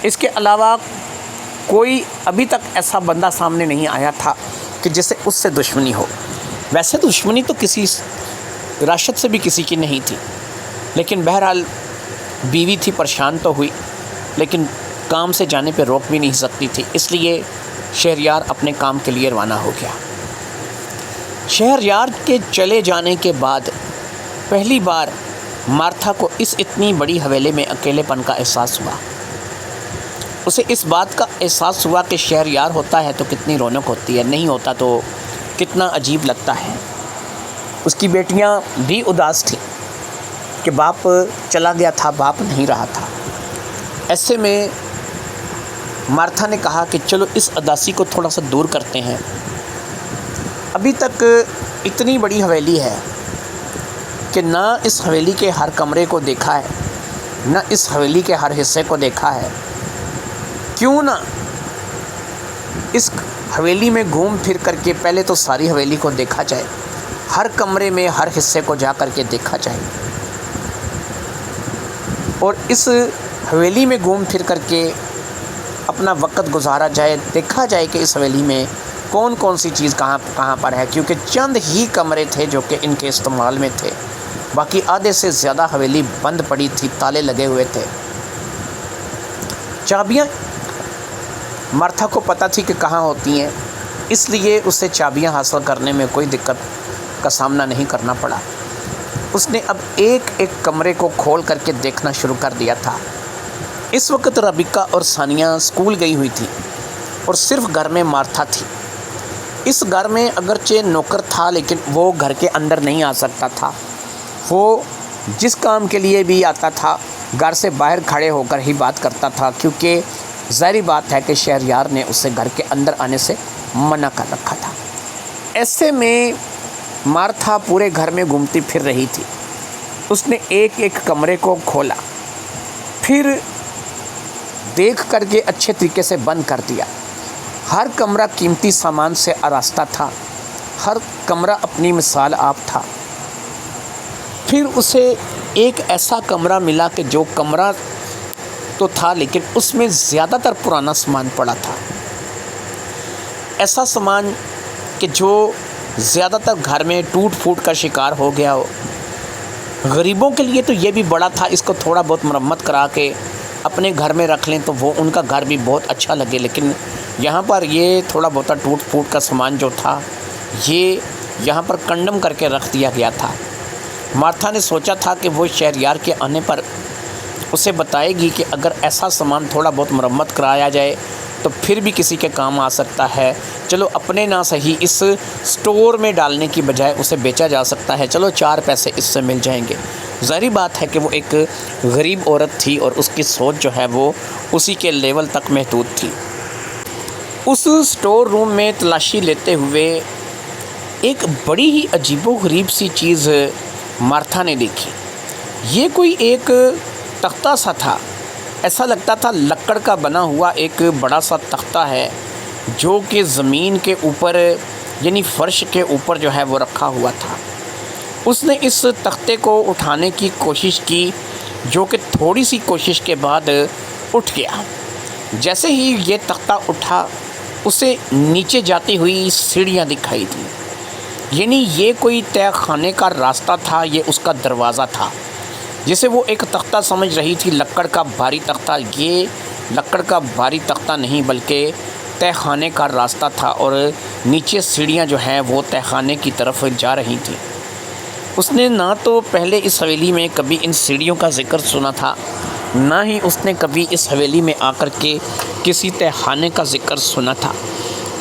Speaker 1: اس کے علاوہ کوئی ابھی تک ایسا بندہ سامنے نہیں آیا تھا کہ جسے اس سے دشمنی ہو. ویسے دشمنی تو کسی راشد سے بھی کسی کی نہیں تھی، لیکن بہرحال بیوی تھی، پریشان تو ہوئی لیکن کام سے جانے پہ روک بھی نہیں سکتی تھی. اس لیے شہریار اپنے کام کے لیے روانہ ہو گیا. شہریار کے چلے جانے کے بعد پہلی بار مارتھا کو اس اتنی بڑی حویلی میں اکیلے پن کا احساس ہوا. اسے اس بات کا احساس ہوا کہ شہریار ہوتا ہے تو کتنی رونق ہوتی ہے، نہیں ہوتا تو کتنا عجیب لگتا ہے. اس کی بیٹیاں بھی اداس تھیں کہ باپ چلا گیا تھا، باپ نہیں رہا تھا. ایسے میں مارتھا نے کہا کہ چلو اس اداسی کو تھوڑا سا دور کرتے ہیں. ابھی تک اتنی بڑی حویلی ہے کہ نہ اس حویلی کے ہر کمرے کو دیکھا ہے، نہ اس حویلی کے ہر حصے کو دیکھا ہے. کیوں نہ اس حویلی میں گھوم پھر کر کے پہلے تو ساری حویلی کو دیکھا جائے، ہر کمرے میں ہر حصے کو جا کر کے دیکھا جائے اور اس حویلی میں گھوم پھر کر کے اپنا وقت گزارا جائے. دیکھا جائے کہ اس حویلی میں کون کون سی چیز کہاں پر ہے، کیونکہ چند ہی کمرے تھے جو کہ ان کے استعمال میں تھے. باقی آدھے سے زیادہ حویلی بند پڑی تھی، تالے لگے ہوئے تھے. چابیاں مارتھا کو پتہ تھی کہ کہاں ہوتی ہیں، اس لیے اسے چابیاں حاصل کرنے میں کوئی دقت کا سامنا نہیں کرنا پڑا. اس نے اب ایک ایک کمرے کو کھول کر کے دیکھنا شروع کر دیا تھا. اس وقت ربیکہ اور ثانیہ اسکول گئی ہوئی تھی اور صرف گھر میں مارتھا تھی. اس گھر میں اگرچہ نوکر تھا لیکن وہ گھر کے اندر نہیں آ سکتا تھا. وہ جس کام کے لیے بھی آتا تھا گھر سے باہر کھڑے ہو کر ہی بات کرتا تھا، کیونکہ ظاہری بات ہے کہ شہریار نے اسے گھر کے اندر آنے سے منع کر رکھا تھا. ایسے میں مارتھا پورے گھر میں گھومتی پھر رہی تھی. اس نے ایک ایک کمرے کو کھولا، پھر دیکھ کر کے اچھے طریقے سے بند کر دیا. ہر کمرہ قیمتی سامان سے آراستہ تھا، ہر کمرہ اپنی مثال آپ تھا. پھر اسے ایک ایسا کمرہ ملا کہ جو کمرہ تو تھا لیکن اس میں زیادہ تر پرانا سامان پڑا تھا. ایسا سامان کہ جو زیادہ تر گھر میں ٹوٹ پھوٹ کا شکار ہو گیا ہو. غریبوں کے لیے تو یہ بھی بڑا تھا، اس کو تھوڑا بہت مرمت کرا کے اپنے گھر میں رکھ لیں تو وہ ان کا گھر بھی بہت اچھا لگے. لیکن یہاں پر یہ تھوڑا بہت ٹوٹ پھوٹ کا سامان جو تھا یہ یہاں پر کنڈم کر کے رکھ دیا گیا تھا. مارتھا نے سوچا تھا کہ وہ شہریار کے آنے پر اسے بتائے گی کہ اگر ایسا سامان تھوڑا بہت مرمت کرایا جائے تو پھر بھی کسی کے کام آ سکتا ہے. چلو اپنے نہ صحیح اس سٹور میں ڈالنے کی بجائے اسے بیچا جا سکتا ہے، چلو 4 پیسے اس سے مل جائیں گے. ظاہری بات ہے کہ وہ ایک غریب عورت تھی اور اس کی سوچ جو ہے وہ اسی کے لیول تک محدود تھی. اس سٹور روم میں تلاشی لیتے ہوئے ایک بڑی ہی عجیب و غریب سی چیز مارتھا نے دیکھی. یہ کوئی ایک تختہ سا تھا، ایسا لگتا تھا لکڑ کا بنا ہوا ایک بڑا سا تختہ ہے جو کہ زمین کے اوپر یعنی فرش کے اوپر جو ہے وہ رکھا ہوا تھا۔ اس نے اس تختے کو اٹھانے کی کوشش کی، جو کہ تھوڑی سی کوشش کے بعد اٹھ گیا۔ جیسے ہی یہ تختہ اٹھا، اسے نیچے جاتی ہوئی سیڑھیاں دکھائی دیں، یعنی یہ کوئی تہہ خانے کا راستہ تھا، یہ اس کا دروازہ تھا، جسے وہ ایک تختہ سمجھ رہی تھی، لکڑ کا بھاری تختہ۔ یہ لکڑ کا بھاری تختہ نہیں بلکہ تہہ خانے کا راستہ تھا، اور نیچے سیڑھیاں جو ہیں وہ تہہ خانے کی طرف جا رہی تھیں۔ اس نے نہ تو پہلے اس حویلی میں کبھی ان سیڑھیوں کا ذکر سنا تھا، نہ ہی اس نے کبھی اس حویلی میں آ کر کے کسی تہہ خانے کا ذکر سنا تھا۔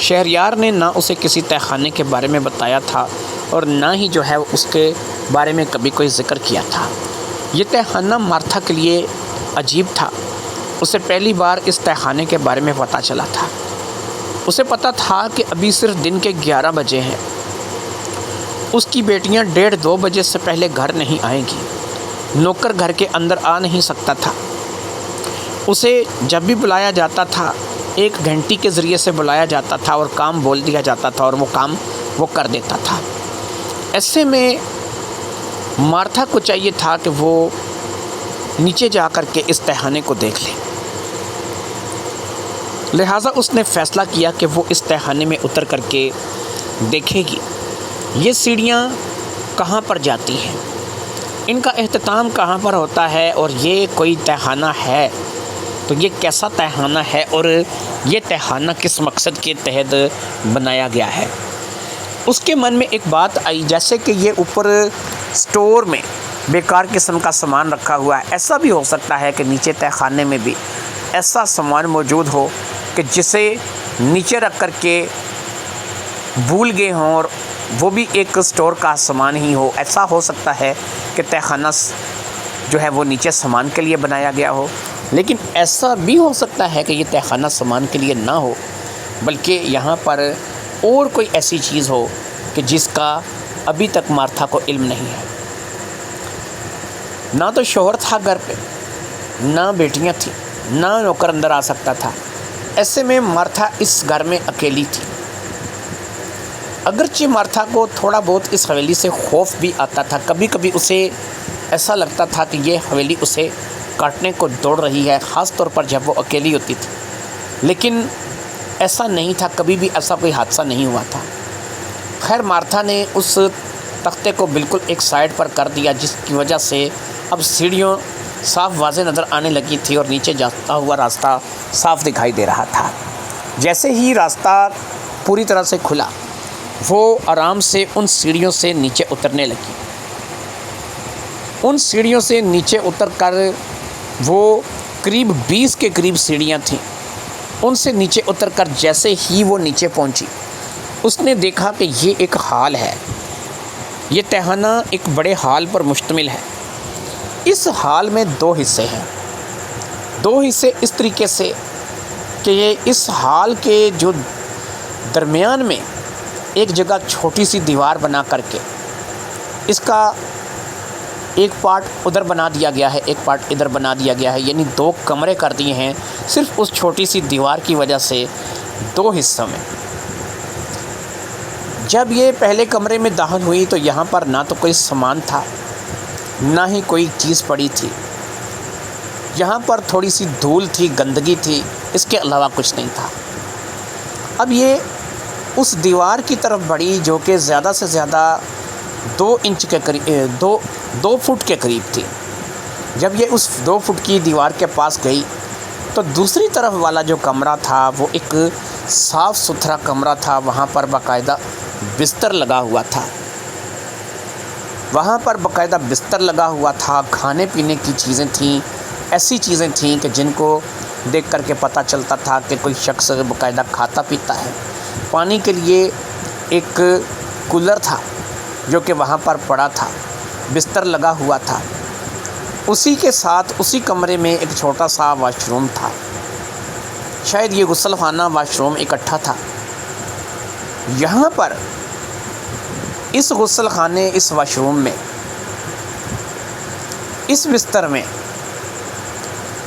Speaker 1: شہریار نے نہ اسے کسی تہہ خانے کے بارے میں بتایا تھا، اور نہ ہی جو ہے اس کے بارے میں کبھی کوئی ذکر کیا تھا۔ یہ تہہ خانہ مارتھا کے لیے عجیب تھا۔ اسے پہلی بار اس تہہ خانے کے بارے میں پتہ چلا تھا۔ اسے پتہ تھا کہ ابھی صرف دن کے 11 بجے ہیں۔ اس کی بیٹیاں 1:30-2 بجے سے پہلے گھر نہیں آئیں گی۔ نوکر گھر کے اندر آ نہیں سکتا تھا۔ اسے جب بھی بلایا جاتا تھا، 1 گھنٹی کے ذریعے سے بلایا جاتا تھا اور کام بول دیا جاتا تھا، اور وہ کام وہ کر دیتا تھا۔ ایسے میں مارتھا کو چاہیے تھا کہ وہ نیچے جا کر کے اس تہہ خانے کو دیکھ لے۔ لہٰذا اس نے فیصلہ کیا کہ وہ اس تہہ خانے میں اتر کر کے دیکھے گی یہ سیڑھیاں کہاں پر جاتی ہیں، ان کا اختتام کہاں پر ہوتا ہے، اور یہ کوئی تہہ خانہ ہے تو یہ کیسا تہہ خانہ ہے، اور یہ تہہ خانہ کس مقصد کے تحت بنایا گیا ہے۔ اس کے من میں ایک بات آئی، جیسے کہ یہ اوپر سٹور میں بیکار قسم کا سامان رکھا ہوا ہے، ایسا بھی ہو سکتا ہے کہ نیچے تہہ خانے میں بھی ایسا سامان موجود ہو کہ جسے نیچے رکھ کر کے بھول گئے ہوں، اور وہ بھی ایک سٹور کا سامان ہی ہو۔ ایسا ہو سکتا ہے کہ تہہ خانہ جو ہے وہ نیچے سامان کے لیے بنایا گیا ہو، لیکن ایسا بھی ہو سکتا ہے کہ یہ تہہ خانہ سامان کے لیے نہ ہو، بلکہ یہاں پر اور کوئی ایسی چیز ہو کہ جس کا ابھی تک مارتھا کو علم نہیں ہے۔ نہ تو شوہر تھا گھر پہ، نہ بیٹیاں تھیں، نہ نوکر اندر آ سکتا تھا۔ ایسے میں مارتھا اس گھر میں اکیلی تھی۔ اگرچہ مارتھا کو تھوڑا بہت اس حویلی سے خوف بھی آتا تھا، کبھی کبھی اسے ایسا لگتا تھا کہ یہ حویلی اسے کاٹنے کو دوڑ رہی ہے، خاص طور پر جب وہ اکیلی ہوتی تھی، لیکن ایسا نہیں تھا، کبھی بھی ایسا کوئی حادثہ نہیں ہوا تھا۔ خیر، مارتھا نے اس تختے کو بالکل ایک سائڈ پر کر دیا، جس کی وجہ سے اب سیڑھیوں صاف واضح نظر آنے لگی تھی، اور نیچے جاتا ہوا راستہ صاف دکھائی دے رہا تھا۔ جیسے ہی راستہ پوری طرح سے کھلا، وہ آرام سے ان سیڑھیوں سے نیچے اترنے لگی۔ ان سیڑھیوں سے نیچے اتر کر وہ قریب 20 کے قریب سیڑھیاں تھیں۔ ان سے نیچے اتر کر جیسے ہی وہ نیچے پہنچی، اس نے دیکھا کہ یہ ایک ہال ہے۔ یہ تہہ خانہ ایک بڑے ہال پر مشتمل ہے۔ اس ہال میں 2 حصے ہیں۔ 2 حصے اس طریقے سے کہ یہ اس ہال کے جو درمیان میں ایک جگہ چھوٹی سی دیوار بنا کر کے اس کا ایک پارٹ ادھر بنا دیا گیا ہے، ایک پارٹ ادھر بنا دیا گیا ہے، یعنی 2 کمرے کر دیے ہیں صرف اس چھوٹی سی دیوار کی وجہ سے 2 حصوں میں۔ جب یہ پہلے کمرے میں داخل ہوئی تو یہاں پر نہ تو کوئی سامان تھا، نہ ہی کوئی چیز پڑی تھی۔ یہاں پر تھوڑی سی دھول تھی، گندگی تھی، اس کے علاوہ کچھ نہیں تھا۔ اب یہ اس دیوار کی طرف بڑھی جو کہ زیادہ سے زیادہ 2 انچ کے قریب 2 فٹ کے قریب تھی۔ جب یہ اس 2 فٹ کی دیوار کے پاس گئی تو دوسری طرف والا جو کمرہ تھا وہ ایک صاف ستھرا کمرہ تھا۔ وہاں پر باقاعدہ بستر لگا ہوا تھا، وہاں پر باقاعدہ بستر لگا ہوا تھا، کھانے پینے کی چیزیں تھیں، ایسی چیزیں تھیں کہ جن کو دیکھ کر کے پتہ چلتا تھا کہ کوئی شخص باقاعدہ کھاتا پیتا ہے۔ پانی کے لیے ایک کولر تھا جو کہ وہاں پر پڑا تھا، بستر لگا ہوا تھا۔ اسی کے ساتھ اسی کمرے میں ایک چھوٹا سا واش روم تھا، شاید یہ غسل خانہ واش روم اکٹھا تھا۔ یہاں پر اس غسل خانے، اس واش روم میں، اس بستر میں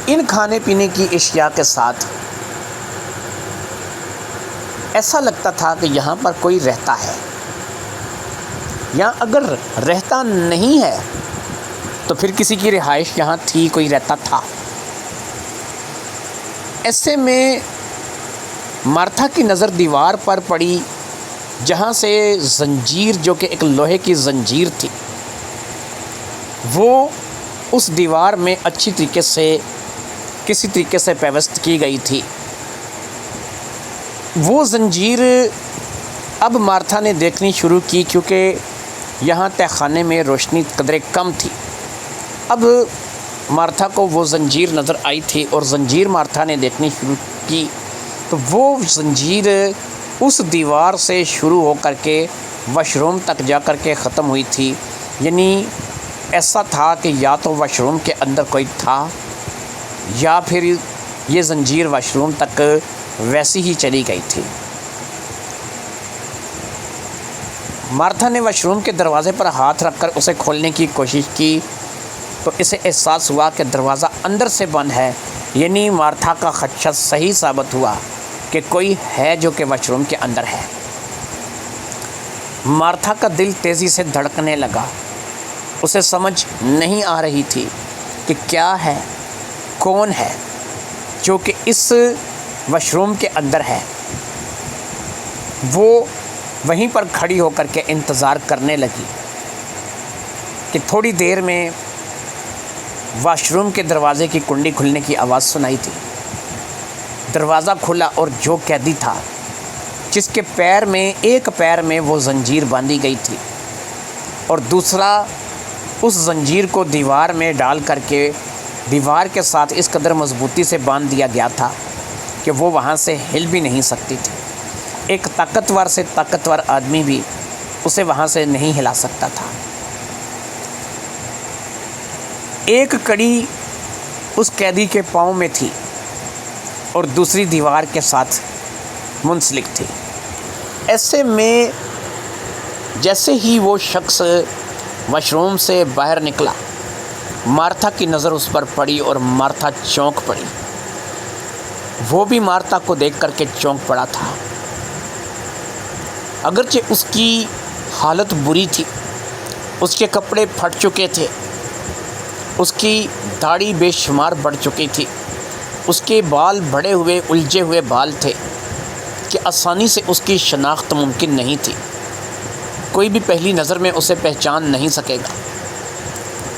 Speaker 1: ان کھانے پینے کی اشیاء کے ساتھ ایسا لگتا تھا کہ یہاں پر کوئی رہتا ہے، یا اگر رہتا نہیں ہے تو پھر کسی کی رہائش یہاں تھی، کوئی رہتا تھا۔ ایسے میں مارتھا کی نظر دیوار پر پڑی، جہاں سے زنجیر، جو کہ ایک لوہے کی زنجیر تھی، وہ اس دیوار میں اچھی طریقے سے کسی طریقے سے پیوست کی گئی تھی۔ وہ زنجیر اب مارتھا نے دیکھنی شروع کی، کیونکہ یہاں تہ خانے میں روشنی قدرے کم تھی۔ اب مارتھا کو وہ زنجیر نظر آئی تھی، اور زنجیر مارتھا نے دیکھنی شروع کی تو وہ زنجیر اس دیوار سے شروع ہو کر کے واش روم تک جا کر کے ختم ہوئی تھی۔ یعنی ایسا تھا کہ یا تو واش روم کے اندر کوئی تھا، یا پھر یہ زنجیر واش روم تک ویسی ہی چلی گئی تھی۔ مارتھا نے واش روم کے دروازے پر ہاتھ رکھ کر اسے کھولنے کی کوشش کی تو اسے احساس ہوا کہ دروازہ اندر سے بند ہے۔ یعنی مارتھا کا خدشہ صحیح ثابت ہوا کہ کوئی ہے جو کہ واش روم کے اندر ہے۔ مارتھا کا دل تیزی سے دھڑکنے لگا۔ اسے سمجھ نہیں آ رہی تھی کہ کیا ہے، کون ہے جو کہ اس واش روم کے اندر ہے۔ وہ وہیں پر کھڑی ہو کر کے انتظار کرنے لگی کہ تھوڑی دیر میں واش روم کے دروازے کی کنڈی کھلنے کی آواز سنائی تھی۔ دروازہ کھلا اور جو قیدی تھا، جس کے ایک پیر میں وہ زنجیر باندھی گئی تھی اور دوسرا اس زنجیر کو دیوار میں ڈال کر کے دیوار کے ساتھ اس قدر مضبوطی سے باندھ دیا گیا تھا کہ وہ وہاں سے ہل بھی نہیں سکتی تھی۔ ایک طاقتور سے طاقتور آدمی بھی اسے وہاں سے نہیں ہلا سکتا تھا۔ ایک کڑی اس قیدی کے پاؤں میں تھی اور دوسری دیوار کے ساتھ منسلک تھی۔ ایسے میں جیسے ہی وہ شخص واش روم سے باہر نکلا، مارتھا کی نظر اس پر پڑی اور مارتھا چونک پڑی۔ وہ بھی مارتھا کو دیکھ کر کے چونک پڑا تھا۔ اگرچہ اس کی حالت بری تھی، اس کے کپڑے پھٹ چکے تھے، اس کی داڑھی بے شمار بڑھ چکی تھی، اس کے بال بڑے ہوئے الجھے ہوئے بال تھے کہ آسانی سے اس کی شناخت ممکن نہیں تھی۔ کوئی بھی پہلی نظر میں اسے پہچان نہیں سکے گا۔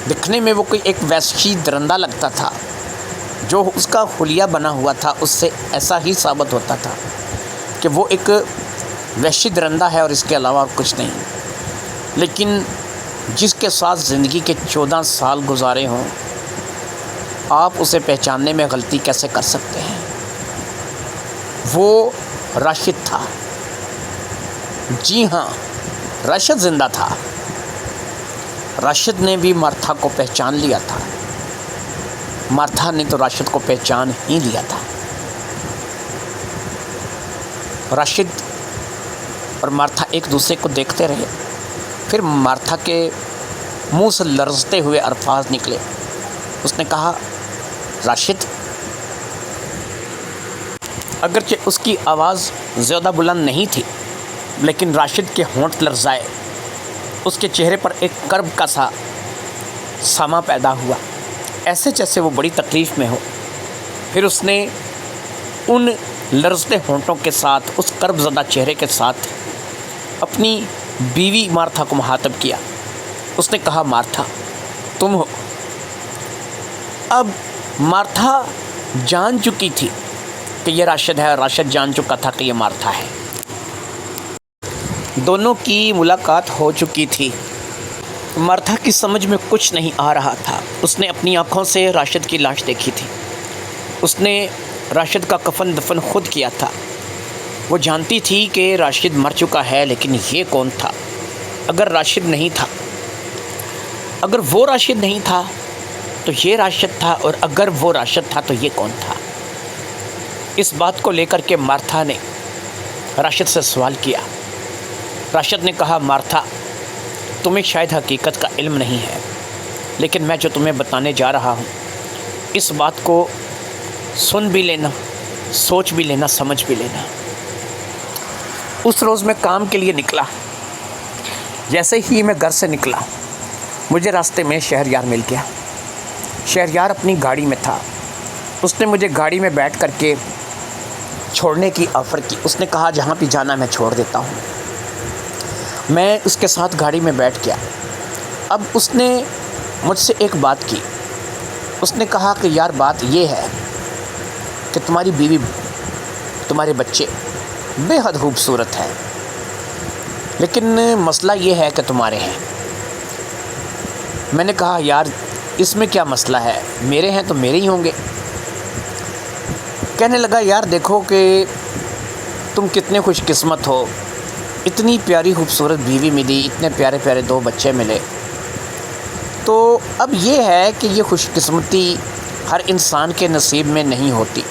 Speaker 1: دکھنے میں وہ کوئی ایک وحشی درندہ لگتا تھا۔ جو اس کا حلیہ بنا ہوا تھا اس سے ایسا ہی ثابت ہوتا تھا کہ وہ ایک وحشی درندہ ہے اور اس کے علاوہ اور کچھ نہیں۔ لیکن جس کے ساتھ زندگی کے 14 سال گزارے ہوں، آپ اسے پہچاننے میں غلطی کیسے کر سکتے ہیں؟ وہ راشد تھا۔ جی ہاں، راشد زندہ تھا۔ راشد نے بھی مارتھا کو پہچان لیا تھا۔ مارتھا نے تو راشد کو پہچان ہی لیا تھا۔ راشد اور مارتھا ایک دوسرے کو دیکھتے رہے۔ پھر مارتھا کے منہ سے لرزتے ہوئے الفاظ نکلے۔ اس نے کہا، راشد۔ اگرچہ اس کی آواز زیادہ بلند نہیں تھی، لیکن راشد کے ہونٹ لرزائے۔ اس کے چہرے پر ایک کرب کا سا سما پیدا ہوا، ایسے جیسے وہ بڑی تکلیف میں ہو۔ پھر اس نے ان لرزتے ہونٹوں کے ساتھ، اس کرب زدہ چہرے کے ساتھ اپنی بیوی مارتھا کو مخاطب کیا۔ اس نے کہا، مارتھا تم ہو۔ اب مارتھا جان چکی تھی کہ یہ راشد ہے، اور راشد جان چکا تھا کہ یہ مارتھا ہے۔ دونوں کی ملاقات ہو چکی تھی۔ مارتھا کی سمجھ میں کچھ نہیں آ رہا تھا۔ اس نے اپنی آنکھوں سے راشد کی لاش دیکھی تھی۔ اس نے راشد کا کفن دفن خود کیا تھا۔ وہ جانتی تھی کہ راشد مر چکا ہے، لیکن یہ کون تھا؟ اگر راشد نہیں تھا، اگر وہ راشد نہیں تھا تو یہ راشد تھا، اور اگر وہ راشد تھا تو یہ کون تھا؟ اس بات کو لے کر کے مارتھا نے راشد سے سوال کیا۔ راشد نے کہا، مارتھا تمہیں شاید حقیقت کا علم نہیں ہے، لیکن میں جو تمہیں بتانے جا رہا ہوں، اس بات کو سن بھی لینا، سوچ بھی لینا، سمجھ بھی لینا۔ اس روز میں کام کے لیے نکلا. جیسے ہی میں گھر سے نکلا مجھے راستے میں شہریار مل گیا. شہریار اپنی گاڑی میں تھا. اس نے مجھے گاڑی میں بیٹھ کر کے چھوڑنے کی آفر کی. اس نے کہا جہاں بھی جانا میں چھوڑ دیتا ہوں. میں اس کے ساتھ گاڑی میں بیٹھ گیا. اب اس نے مجھ سے ایک بات کی. اس نے کہا کہ یار بات یہ ہے کہ تمہاری بیوی تمہارے بچے بے حد خوبصورت ہے، لیکن مسئلہ یہ ہے کہ تمہارے ہیں. میں نے کہا یار اس میں کیا مسئلہ ہے، میرے ہیں تو میرے ہی ہوں گے. کہنے لگا یار دیکھو کہ تم کتنے خوش قسمت ہو، اتنی پیاری خوبصورت بیوی ملی، اتنے پیارے پیارے 2 بچے ملے. تو اب یہ ہے کہ یہ خوش قسمتی ہر انسان کے نصیب میں نہیں ہوتی.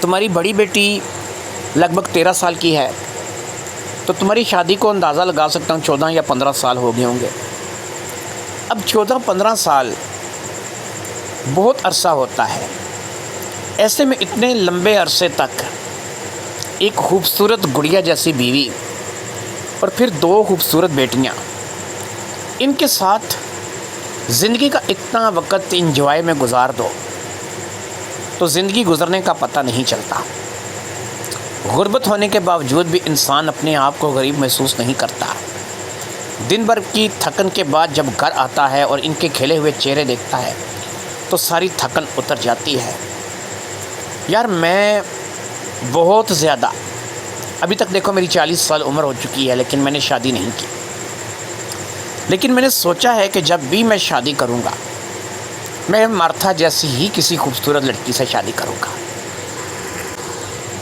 Speaker 1: تمہاری بڑی بیٹی لگ بھگ 13 سال کی ہے، تو تمہاری شادی کو اندازہ لگا سکتا ہوں 14 یا 15 سال ہو گئے ہوں گے. اب 14-15 سال بہت عرصہ ہوتا ہے. ایسے میں اتنے لمبے عرصے تک ایک خوبصورت گڑیا جیسی بیوی اور پھر 2 خوبصورت بیٹیاں، ان کے ساتھ زندگی کا اتنا وقت انجوائے میں گزار دو تو زندگی گزرنے کا پتہ نہیں چلتا. غربت ہونے کے باوجود بھی انسان اپنے آپ کو غریب محسوس نہیں کرتا. دن بھر کی تھکن کے بعد جب گھر آتا ہے اور ان کے کھلے ہوئے چہرے دیکھتا ہے تو ساری تھکن اتر جاتی ہے. یار میں بہت زیادہ، ابھی تک دیکھو میری 40 سال عمر ہو چکی ہے لیکن میں نے شادی نہیں کی. لیکن میں نے سوچا ہے کہ جب بھی میں شادی کروں گا میں مارتھا جیسی ہی کسی خوبصورت لڑکی سے شادی کروں گا.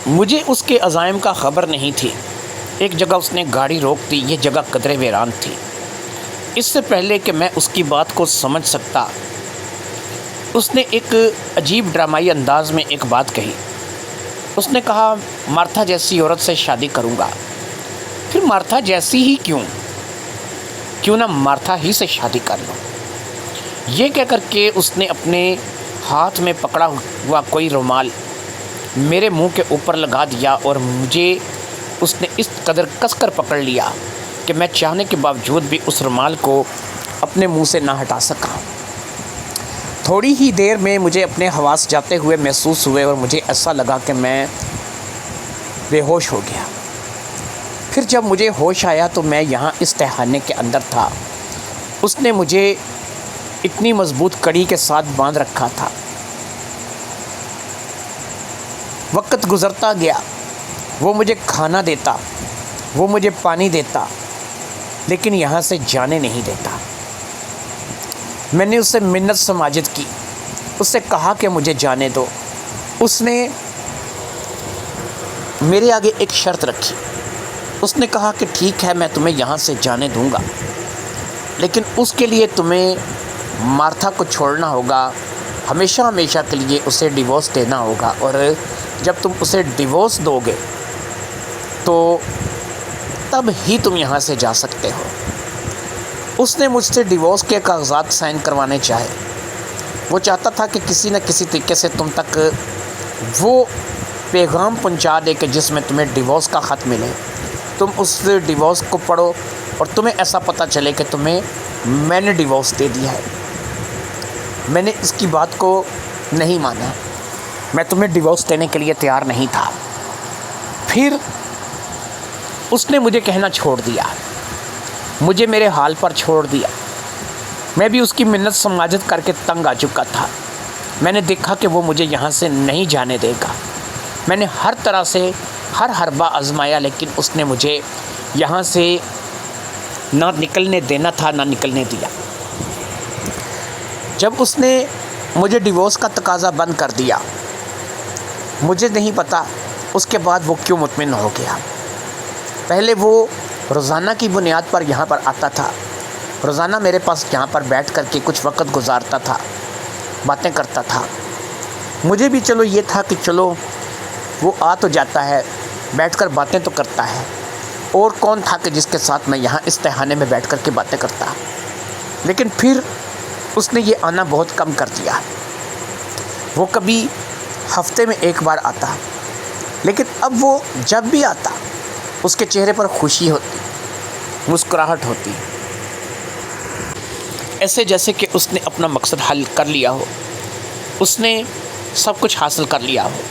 Speaker 1: مجھے اس کے عزائم کا خبر نہیں تھی. ایک جگہ اس نے گاڑی روک دی. یہ جگہ قدرے ویران تھی. اس سے پہلے کہ میں اس کی بات کو سمجھ سکتا اس نے ایک عجیب ڈرامائی انداز میں ایک بات کہی. اس نے کہا مارتھا جیسی عورت سے شادی کروں گا. پھر مارتھا جیسی ہی کیوں نہ مارتھا ہی سے شادی کر لوں. یہ کہہ کر کے اس نے اپنے ہاتھ میں پکڑا ہوا کوئی رومال میرے منہ کے اوپر لگا دیا اور مجھے اس نے اس قدر کس کر پکڑ لیا کہ میں چاہنے کے باوجود بھی اس رومال کو اپنے منہ سے نہ ہٹا سکا. تھوڑی ہی دیر میں مجھے اپنے حواس جاتے ہوئے محسوس ہوئے اور مجھے ایسا لگا کہ میں بے ہوش ہو گیا. پھر جب مجھے ہوش آیا تو میں یہاں اس تہخانے کے اندر تھا. اس نے مجھے اتنی مضبوط کڑی کے ساتھ باندھ رکھا تھا. وقت گزرتا گیا. وہ مجھے کھانا دیتا، وہ مجھے پانی دیتا، لیکن یہاں سے جانے نہیں دیتا. میں نے اس سے منت سماجت کی. اس سے کہا کہ مجھے جانے دو. اس نے میرے آگے ایک شرط رکھی. اس نے کہا کہ ٹھیک ہے میں تمہیں یہاں سے جانے دوں گا، لیکن اس کے لیے تمہیں مارتھا کو چھوڑنا ہوگا، ہمیشہ ہمیشہ کے لیے اسے ڈیورس دینا ہوگا، اور جب تم اسے ڈیورس دو گے تو تب ہی تم یہاں سے جا سکتے ہو. اس نے مجھ سے ڈیورس کے کاغذات سائن کروانے چاہے. وہ چاہتا تھا کہ کسی نہ کسی طریقے سے تم تک وہ پیغام پہنچا دے کہ جس میں تمہیں ڈیورس کا خط ملے. تم اس ڈیورس کو پڑھو اور تمہیں ایسا پتہ چلے کہ تمہیں میں نے ڈیورس دے دیا ہے. میں نے اس کی بات کو نہیں مانا. میں تمہیں ڈیورس دینے کے لیے تیار نہیں تھا. پھر اس نے مجھے کہنا چھوڑ دیا، مجھے میرے حال پر چھوڑ دیا. میں بھی اس کی منت سماجت کر کے تنگ آ چکا تھا. میں نے دیکھا کہ وہ مجھے یہاں سے نہیں جانے دے گا. میں نے ہر طرح سے ہر حربہ آزمایا، لیکن اس نے مجھے یہاں سے نہ نکلنے دینا تھا نہ نکلنے دیا. جب اس نے مجھے ڈیورس کا تقاضا بند کر دیا، مجھے نہیں پتا اس کے بعد وہ کیوں مطمئن ہو گیا. پہلے وہ روزانہ کی بنیاد پر یہاں پر آتا تھا. روزانہ میرے پاس یہاں پر بیٹھ کر کے کچھ وقت گزارتا تھا، باتیں کرتا تھا. مجھے بھی چلو یہ تھا کہ چلو وہ آ تو جاتا ہے، بیٹھ کر باتیں تو کرتا ہے. اور کون تھا کہ جس کے ساتھ میں یہاں اس تہخانے میں بیٹھ کر کے باتیں کرتا. لیکن پھر اس نے یہ آنا بہت کم کر دیا. وہ کبھی ہفتے میں 1 بار آتا، لیکن اب وہ جب بھی آتا اس کے چہرے پر خوشی ہوتی، مسکراہٹ ہوتی، ایسے جیسے کہ اس نے اپنا مقصد حل کر لیا ہو، اس نے سب کچھ حاصل کر لیا ہو۔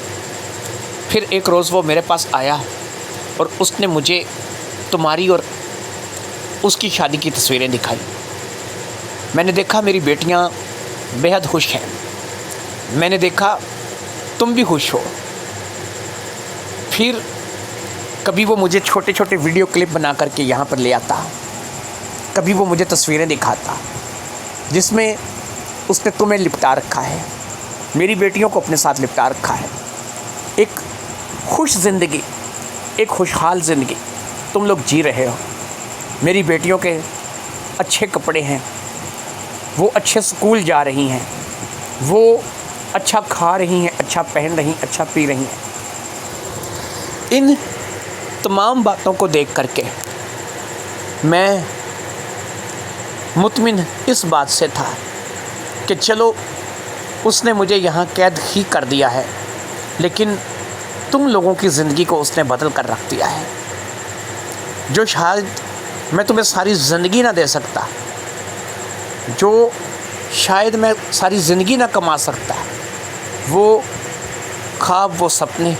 Speaker 1: پھر ایک روز وہ میرے پاس آیا اور اس نے مجھے تمہاری اور اس کی شادی کی تصویریں دکھائی۔ میں نے دیکھا میری بیٹیاں بے حد خوش ہیں، میں نے دیکھا تم بھی خوش ہو۔ پھر کبھی وہ مجھے چھوٹے چھوٹے ویڈیو کلپ بنا کر کے یہاں پر لے آتا، کبھی وہ مجھے تصویریں دکھاتا جس میں اس نے تمہیں لپٹا رکھا ہے، میری بیٹیوں کو اپنے ساتھ لپٹا رکھا ہے۔ ایک خوش زندگی، ایک خوشحال زندگی تم لوگ جی رہے ہو۔ میری بیٹیوں کے اچھے کپڑے ہیں، وہ اچھے سکول جا رہی ہیں، وہ اچھا کھا رہی ہیں، اچھا پہن رہی ہیں، اچھا پی رہی ہیں۔ ان تمام باتوں کو دیکھ کر کے میں مطمئن اس بات سے تھا کہ چلو اس نے مجھے یہاں قید ہی کر دیا ہے، لیکن تم لوگوں کی زندگی کو اس نے بدل کر رکھ دیا ہے۔ جو شاید میں تمہیں ساری زندگی نہ دے سکتا، جو شاید میں ساری زندگی نہ کما سکتا، وہ خواب، وہ سپنے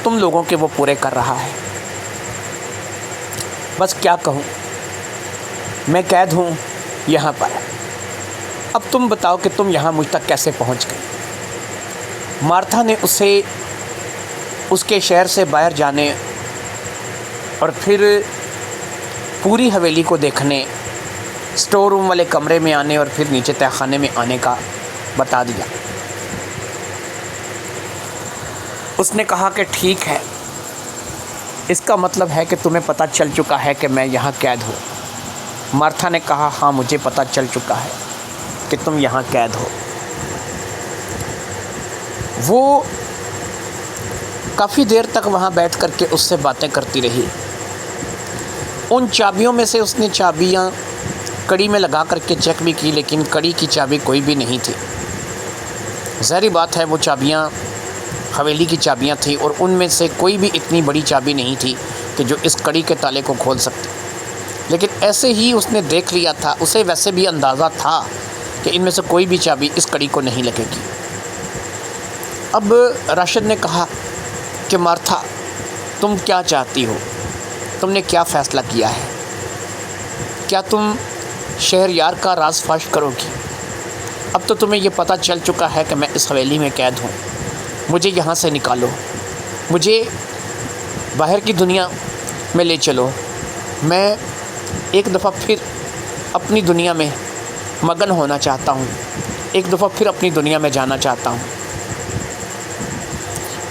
Speaker 1: تم لوگوں کے وہ پورے کر رہا ہے۔ بس کیا کہوں، میں قید ہوں یہاں پر۔ اب تم بتاؤ کہ تم یہاں مجھ تک کیسے پہنچ گئے۔ مارتھا نے اسے اس کے شہر سے باہر جانے اور پھر پوری حویلی کو دیکھنے، سٹور روم والے کمرے میں آنے اور پھر نیچے تہہ خانے میں آنے کا بتا دیا۔ اس نے کہا کہ ٹھیک ہے، اس کا مطلب ہے کہ تمہیں پتہ چل چکا ہے کہ میں یہاں قید ہوں۔ مارتھا نے کہا ہاں مجھے پتہ چل چکا ہے کہ تم یہاں قید ہو۔ وہ کافی دیر تک وہاں بیٹھ کر کے اس سے باتیں کرتی رہی۔ ان چابیوں میں سے اس نے چابیاں کڑی میں لگا کر کے چیک بھی کی، لیکن کڑی کی چابی کوئی بھی نہیں تھی۔ ظاہری بات ہے وہ چابیاں حویلی کی چابیاں تھیں اور ان میں سے کوئی بھی اتنی بڑی چابی نہیں تھی کہ جو اس کڑی کے تالے کو کھول سکتی۔ لیکن ایسے ہی اس نے دیکھ لیا تھا، اسے ویسے بھی اندازہ تھا کہ ان میں سے کوئی بھی چابی اس کڑی کو نہیں لگے گی۔ اب راشد نے کہا کہ مارتھا تم کیا چاہتی ہو، تم نے کیا فیصلہ کیا ہے؟ کیا تم شہریار کا راز فاش کرو گی؟ اب تو تمہیں یہ پتہ چل چکا ہے کہ میں اس حویلی میں قید ہوں، مجھے یہاں سے نکالو، مجھے باہر کی دنیا میں لے چلو، میں ایک دفعہ پھر اپنی دنیا میں مگن ہونا چاہتا ہوں، ایک دفعہ پھر اپنی دنیا میں جانا چاہتا ہوں۔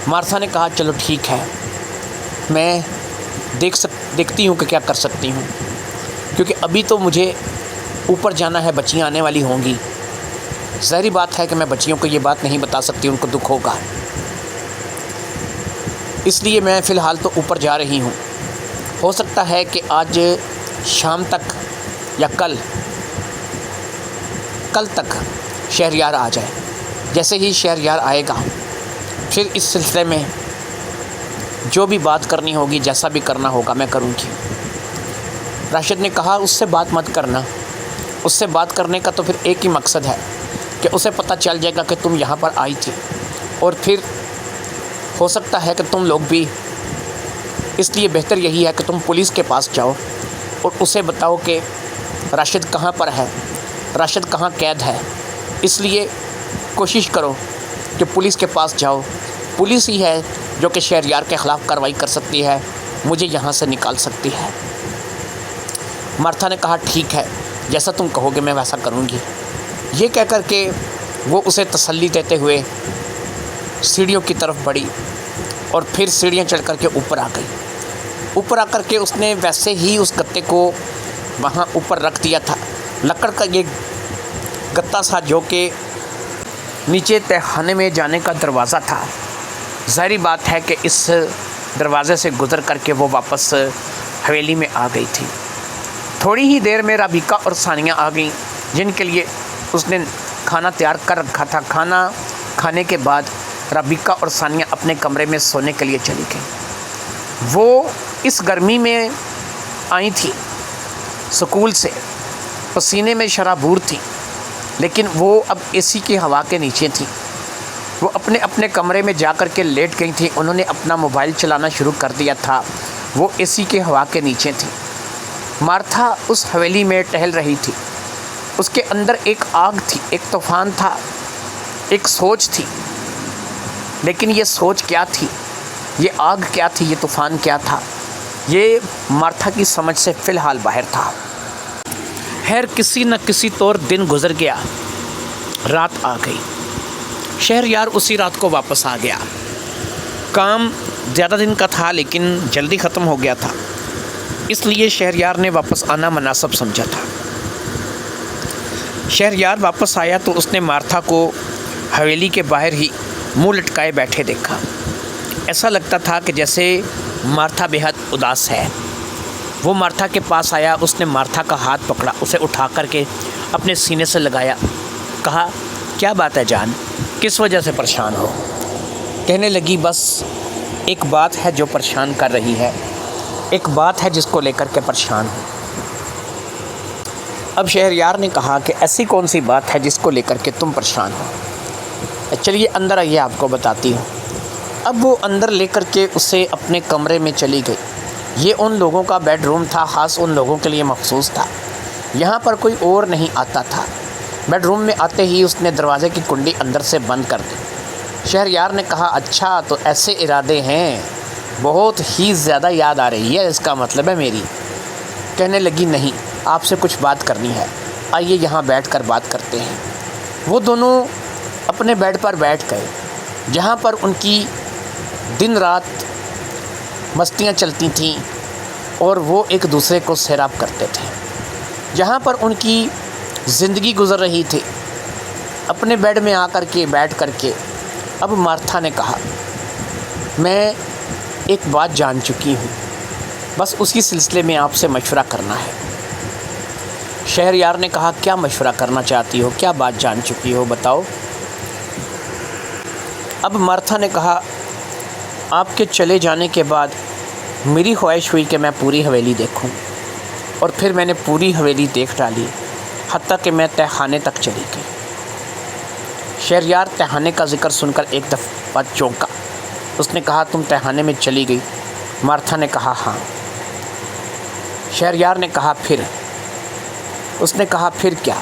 Speaker 1: مارتھا نے کہا چلو ٹھیک ہے، میں دیکھتی ہوں کہ کیا کر سکتی ہوں، کیونکہ ابھی تو مجھے اوپر جانا ہے، بچیاں آنے والی ہوں گی۔ ظاہری بات ہے کہ میں بچیوں کو یہ بات نہیں بتا سکتی، ان کو دکھ ہوگا، اس لیے میں فی الحال تو اوپر جا رہی ہوں۔ ہو سکتا ہے کہ آج شام تک یا کل تک شہریار آ جائے۔ جیسے ہی شہریار آئے گا پھر اس سلسلے میں جو بھی بات کرنی ہوگی، جیسا بھی کرنا ہوگا میں کروں گی۔ راشد نے کہا اس سے بات مت کرنا، اس سے بات کرنے کا تو پھر ایک ہی مقصد ہے کہ اسے پتہ چل جائے گا کہ تم یہاں پر آئی تھی، اور پھر ہو سکتا ہے کہ تم لوگ بھی، اس لیے بہتر یہی ہے کہ تم پولیس کے پاس جاؤ اور اسے بتاؤ کہ راشد کہاں پر ہے، راشد کہاں قید ہے۔ اس لیے کوشش کرو کہ پولیس کے پاس جاؤ، پولیس ہی ہے جو کہ شہریار کے خلاف کارروائی کر سکتی ہے، مجھے یہاں سے نکال سکتی ہے۔ مارتھا نے کہا ٹھیک ہے، جیسا تم کہو گے میں ویسا کروں گی۔ یہ کہہ کر کے وہ اسے تسلی دیتے ہوئے سیڑھیوں کی طرف بڑھی اور پھر سیڑھیاں چڑھ کر کے اوپر آ گئی۔ اوپر آ کر کے اس نے ویسے ہی اس گتے کو وہاں اوپر رکھ دیا تھا، لکڑ کا یہ گتا تھا جو کہ نیچے تہہ خانے میں جانے کا دروازہ تھا۔ ظاہری بات ہے کہ اس دروازے سے گزر کر کے وہ واپس حویلی میں آ گئی تھی۔ تھوڑی ہی دیر میں رابیکا اور ثانیہ آ گئیں، جن کے لیے اس نے کھانا تیار کر رکھا تھا۔ کھانا کھانے کے بعد رابیکا اور ثانیہ اپنے کمرے میں سونے کے لیے چلی گئیں۔ وہ اس گرمی میں آئی تھی سکول سے، پسینے میں شرابور تھی، لیکن وہ اب اے سی کی ہوا کے نیچے تھی۔ وہ اپنے اپنے کمرے میں جا کر کے لیٹ گئی تھیں۔ انہوں نے اپنا موبائل چلانا شروع کر دیا تھا۔ وہ اے سی کی ہوا کے نیچے تھی۔ مارتھا اس حویلی میں ٹہل رہی تھی۔ اس کے اندر ایک آگ تھی، ایک طوفان تھا، ایک سوچ تھی، لیکن یہ سوچ کیا تھی، یہ آگ کیا تھی، یہ طوفان کیا تھا، یہ مارتھا کی سمجھ سے فی الحال باہر تھا۔ خیر کسی نہ کسی طور دن گزر گیا، رات آ گئی۔ شہریار اسی رات کو واپس آ گیا۔ کام زیادہ دن کا تھا لیکن جلدی ختم ہو گیا تھا، اس لیے شہریار نے واپس آنا مناسب سمجھا تھا۔ شہریار واپس آیا تو اس نے مارتھا کو حویلی کے باہر ہی منہ لٹکائے بیٹھے دیکھا۔ ایسا لگتا تھا کہ جیسے مارتھا بے حد اداس ہے۔ وہ مارتھا کے پاس آیا، اس نے مارتھا کا ہاتھ پکڑا، اسے اٹھا کر کے اپنے سینے سے لگایا، کہا کیا بات ہے جان، کس وجہ سے پریشان ہو؟ کہنے لگی بس ایک بات ہے جو پریشان کر رہی ہے، ایک بات ہے جس کو لے کر کے پریشان ہوں۔ اب شہریار نے کہا کہ ایسی کون سی بات ہے جس کو لے کر کے تم پریشان ہو؟ چلیے اندر آئیے، آپ کو بتاتی ہوں۔ اب وہ اندر لے کر کے اسے اپنے کمرے میں چلی گئی۔ یہ ان لوگوں کا بیڈ روم تھا، خاص ان لوگوں کے لیے مخصوص تھا، یہاں پر کوئی اور نہیں آتا تھا۔ بیڈ روم میں آتے ہی اس نے دروازے کی کنڈی اندر سے بند کر دی۔ شہریار نے کہا اچھا تو ایسے ارادے ہیں، بہت ہی زیادہ یاد آ رہی ہے، اس کا مطلب ہے میری۔ کہنے لگی نہیں، آپ سے کچھ بات کرنی ہے، آئیے یہاں بیٹھ کر بات کرتے ہیں۔ وہ دونوں اپنے بیڈ پر بیٹھ گئے، جہاں پر ان کی دن رات مستیاں چلتی تھیں اور وہ ایک دوسرے کو سیراب کرتے تھے، جہاں پر ان کی زندگی گزر رہی تھی۔ اپنے بیڈ میں آ کر کے بیٹھ کر کے اب مارتھا نے کہا میں ایک بات جان چکی ہوں، بس اسی سلسلے میں آپ سے مشورہ کرنا ہے۔ شہریار نے کہا کیا مشورہ کرنا چاہتی ہو، کیا بات جان چکی ہو، بتاؤ۔ اب مارتھا نے کہا آپ کے چلے جانے کے بعد میری خواہش ہوئی کہ میں پوری حویلی دیکھوں، اور پھر میں نے پوری حویلی دیکھ ڈالی، حتیٰ کہ میں تہہ خانے تک چلی گئی۔ شہریار تہہ خانے کا ذکر سن کر ایک دفعہ چونکا۔ اس نے کہا تم تہہ خانے میں چلی گئی؟ مارتھا نے کہا ہاں۔ شہریار نے کہا پھر؟ اس نے کہا پھر کیا،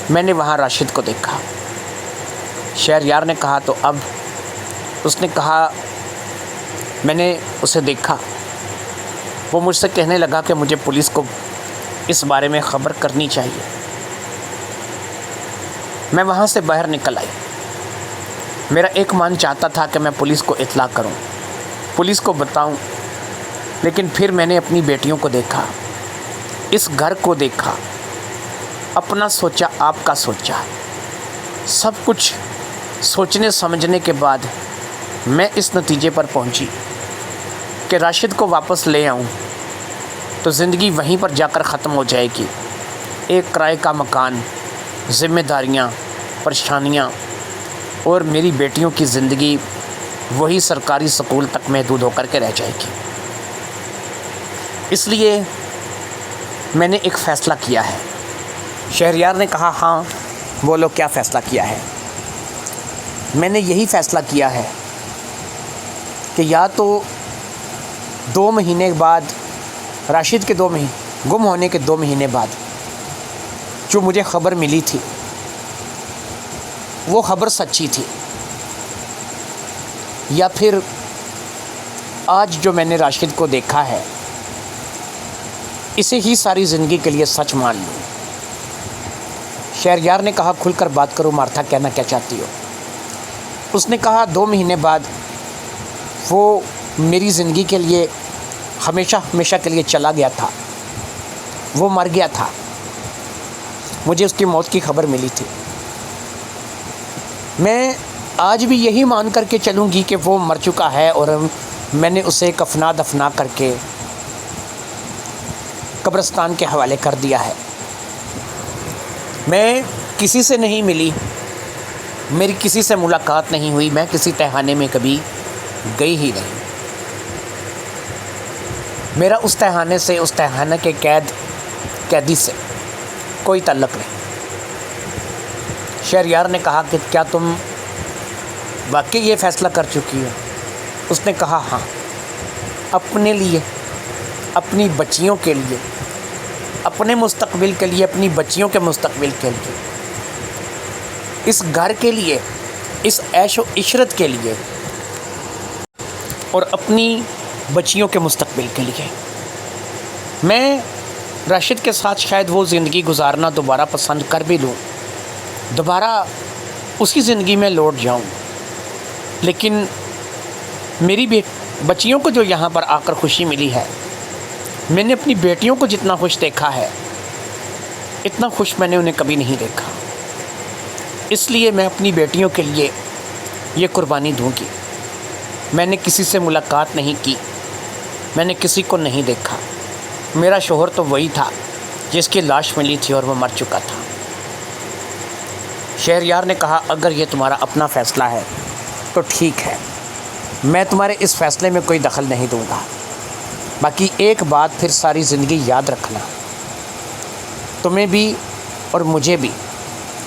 Speaker 1: میں نے وہاں راشد کو دیکھا۔ شہریار نے کہا تو اب؟ اس نے کہا میں نے اسے دیکھا، وہ مجھ سے کہنے لگا کہ مجھے پولیس کو اس بارے میں خبر کرنی چاہیے۔ میں وہاں سے باہر نکل آئی۔ میرا ایک من چاہتا تھا کہ میں پولیس کو اطلاع کروں، پولیس کو بتاؤں، لیکن پھر میں نے اپنی بیٹیوں کو دیکھا، اس گھر کو دیکھا، اپنا سوچا، آپ کا سوچا، سب کچھ سوچنے سمجھنے کے بعد میں اس نتیجے پر پہنچی کہ راشد کو واپس لے آؤں تو زندگی وہیں پر جا کر ختم ہو جائے گی۔ ایک کرائے کا مکان، ذمہ داریاں، پریشانیاں، اور میری بیٹیوں کی زندگی وہی سرکاری سکول تک محدود ہو کر کے رہ جائے گی۔ اس لیے میں نے ایک فیصلہ کیا ہے۔ شہریار نے کہا ہاں بولو کیا فیصلہ کیا ہے؟ میں نے یہی فیصلہ کیا ہے کہ یا تو 2 مہینے بعد، راشد کے 2 مہینے گم ہونے کے 2 مہینے بعد جو مجھے خبر ملی تھی وہ خبر سچی تھی، یا پھر آج جو میں نے راشد کو دیکھا ہے اسے ہی ساری زندگی کے لیے سچ مان لوں۔ شہریار نے کہا کھل کر بات کرو مارتھا، کہنا کیا چاہتی ہو؟ اس نے کہا 2 مہینے بعد وہ میری زندگی کے لیے ہمیشہ ہمیشہ کے لیے چلا گیا تھا، وہ مر گیا تھا، مجھے اس کی موت کی خبر ملی تھی۔ میں آج بھی یہی مان کر کے چلوں گی کہ وہ مر چکا ہے، اور میں نے اسے کفنا دفنا کر کے قبرستان کے حوالے کر دیا ہے۔ میں کسی سے نہیں ملی، میری کسی سے ملاقات نہیں ہوئی، میں کسی تہہ خانے میں کبھی گئی ہی نہیں۔ میرا اس تہخانے سے، اس تہخانے کے قیدی سے کوئی تعلق نہیں۔ شہریار نے کہا کہ کیا تم واقعی یہ فیصلہ کر چکی ہو؟ اس نے کہا ہاں، اپنے لیے، اپنی بچیوں کے لیے، اپنے مستقبل کے لیے، اپنی بچیوں کے مستقبل کے لیے، اس گھر کے لیے، اس عیش و عشرت کے لیے، اور اپنی بچیوں کے مستقبل کے لیے میں راشد کے ساتھ شاید وہ زندگی گزارنا دوبارہ پسند کر بھی لوں، دوبارہ اسی زندگی میں لوٹ جاؤں، لیکن میری بچیوں کو جو یہاں پر آ کر خوشی ملی ہے، میں نے اپنی بیٹیوں کو جتنا خوش دیکھا ہے، اتنا خوش میں نے انہیں کبھی نہیں دیکھا۔ اس لیے میں اپنی بیٹیوں کے لیے یہ قربانی دوں گی۔ میں نے کسی سے ملاقات نہیں کی، میں نے کسی کو نہیں دیکھا۔ میرا شوہر تو وہی تھا جس کی لاش ملی تھی اور وہ مر چکا تھا۔ شہریار نے کہا اگر یہ تمہارا اپنا فیصلہ ہے تو ٹھیک ہے، میں تمہارے اس فیصلے میں کوئی دخل نہیں دوں گا۔ باقی ایک بات پھر ساری زندگی یاد رکھنا، تمہیں بھی اور مجھے بھی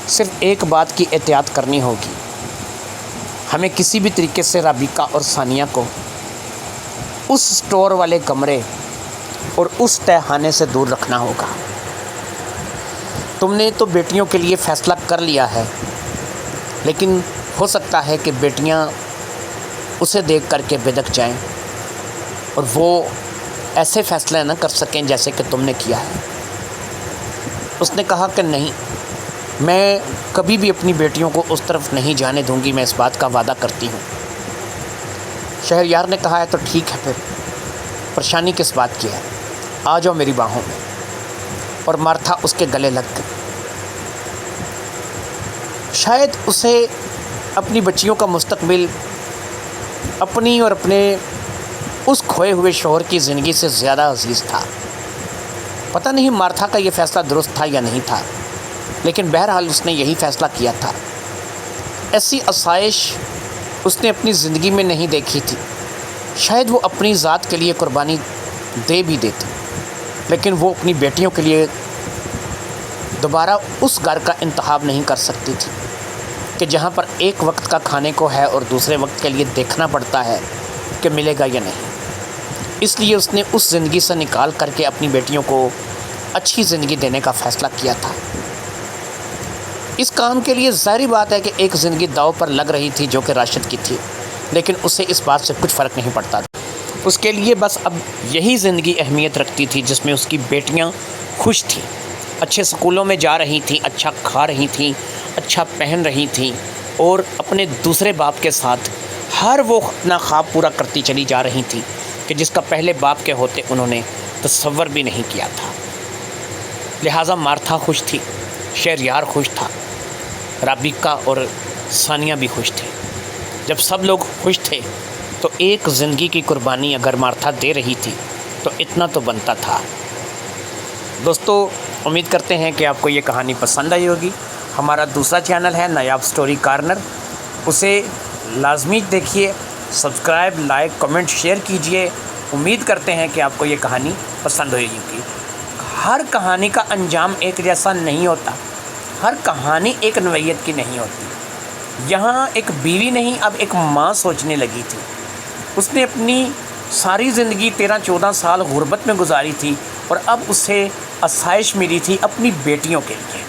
Speaker 1: صرف ایک بات کی احتیاط کرنی ہوگی، ہمیں کسی بھی طریقے سے رابقہ اور ثانیہ کو اس سٹور والے کمرے اور اس تہخانے سے دور رکھنا ہوگا۔ تم نے تو بیٹیوں کے لیے فیصلہ کر لیا ہے، لیکن ہو سکتا ہے کہ بیٹیاں اسے دیکھ کر کے بدک جائیں اور وہ ایسے فیصلے نہ کر سکیں جیسے کہ تم نے کیا ہے۔ اس نے کہا کہ نہیں، میں کبھی بھی اپنی بیٹیوں کو اس طرف نہیں جانے دوں گی، میں اس بات کا وعدہ کرتی ہوں۔ شہریار نے کہا ہے تو ٹھیک ہے، پھر پریشانی کس بات کی ہے، آ جاؤ میری باہوں میں، اور مارتھا اس کے گلے لگ گئی۔ شاید اسے اپنی بچیوں کا مستقبل اپنی اور اپنے اس کھوئے ہوئے شوہر کی زندگی سے زیادہ عزیز تھا۔ پتہ نہیں مارتھا کا یہ فیصلہ درست تھا یا نہیں تھا، لیکن بہرحال اس نے یہی فیصلہ کیا تھا۔ ایسی آسائش اس نے اپنی زندگی میں نہیں دیکھی تھی۔ شاید وہ اپنی ذات کے لیے قربانی دے بھی دیتی، لیکن وہ اپنی بیٹیوں کے لیے دوبارہ اس گھر کا انتخاب نہیں کر سکتی تھی کہ جہاں پر ایک وقت کا کھانے کو ہے اور دوسرے وقت کے لیے دیکھنا پڑتا ہے کہ ملے گا یا نہیں۔ اس لیے اس نے اس زندگی سے نکال کر کے اپنی بیٹیوں کو اچھی زندگی دینے کا فیصلہ کیا تھا۔ اس کام کے لیے ظاہری بات ہے کہ ایک زندگی داؤ پر لگ رہی تھی جو کہ راشد کی تھی، لیکن اسے اس بات سے کچھ فرق نہیں پڑتا تھا۔ اس کے لیے بس اب یہی زندگی اہمیت رکھتی تھی جس میں اس کی بیٹیاں خوش تھیں، اچھے سکولوں میں جا رہی تھیں، اچھا کھا رہی تھیں، اچھا پہن رہی تھیں، اور اپنے دوسرے باپ کے ساتھ ہر وہ اپنا خواب پورا کرتی چلی جا رہی تھیں کہ جس کا پہلے باپ کے ہوتے انہوں نے تصور بھی نہیں کیا تھا۔ لہٰذا مارتھا خوش تھی، شہریار خوش تھا، رابقہ اور ثانیہ بھی خوش تھے۔ جب سب لوگ خوش تھے تو ایک زندگی کی قربانی اگر مارتھا دے رہی تھی تو اتنا تو بنتا تھا۔ دوستو، امید کرتے ہیں کہ آپ کو یہ کہانی پسند آئی ہوگی۔ ہمارا دوسرا چینل ہے نایاب سٹوری کارنر، اسے لازمی دیکھیے، سبسکرائب، لائک، کمنٹ، شیئر کیجئے۔ امید کرتے ہیں کہ آپ کو یہ کہانی پسند ہوئے گی۔ ہر کہانی کا انجام ایک جیسا نہیں ہوتا، ہر کہانی ایک نوعیت کی نہیں ہوتی۔ یہاں ایک بیوی نہیں، اب ایک ماں سوچنے لگی تھی۔ اس نے اپنی ساری زندگی 13-14 سال غربت میں گزاری تھی، اور اب اسے آسائش ملی تھی اپنی بیٹیوں کے لیے۔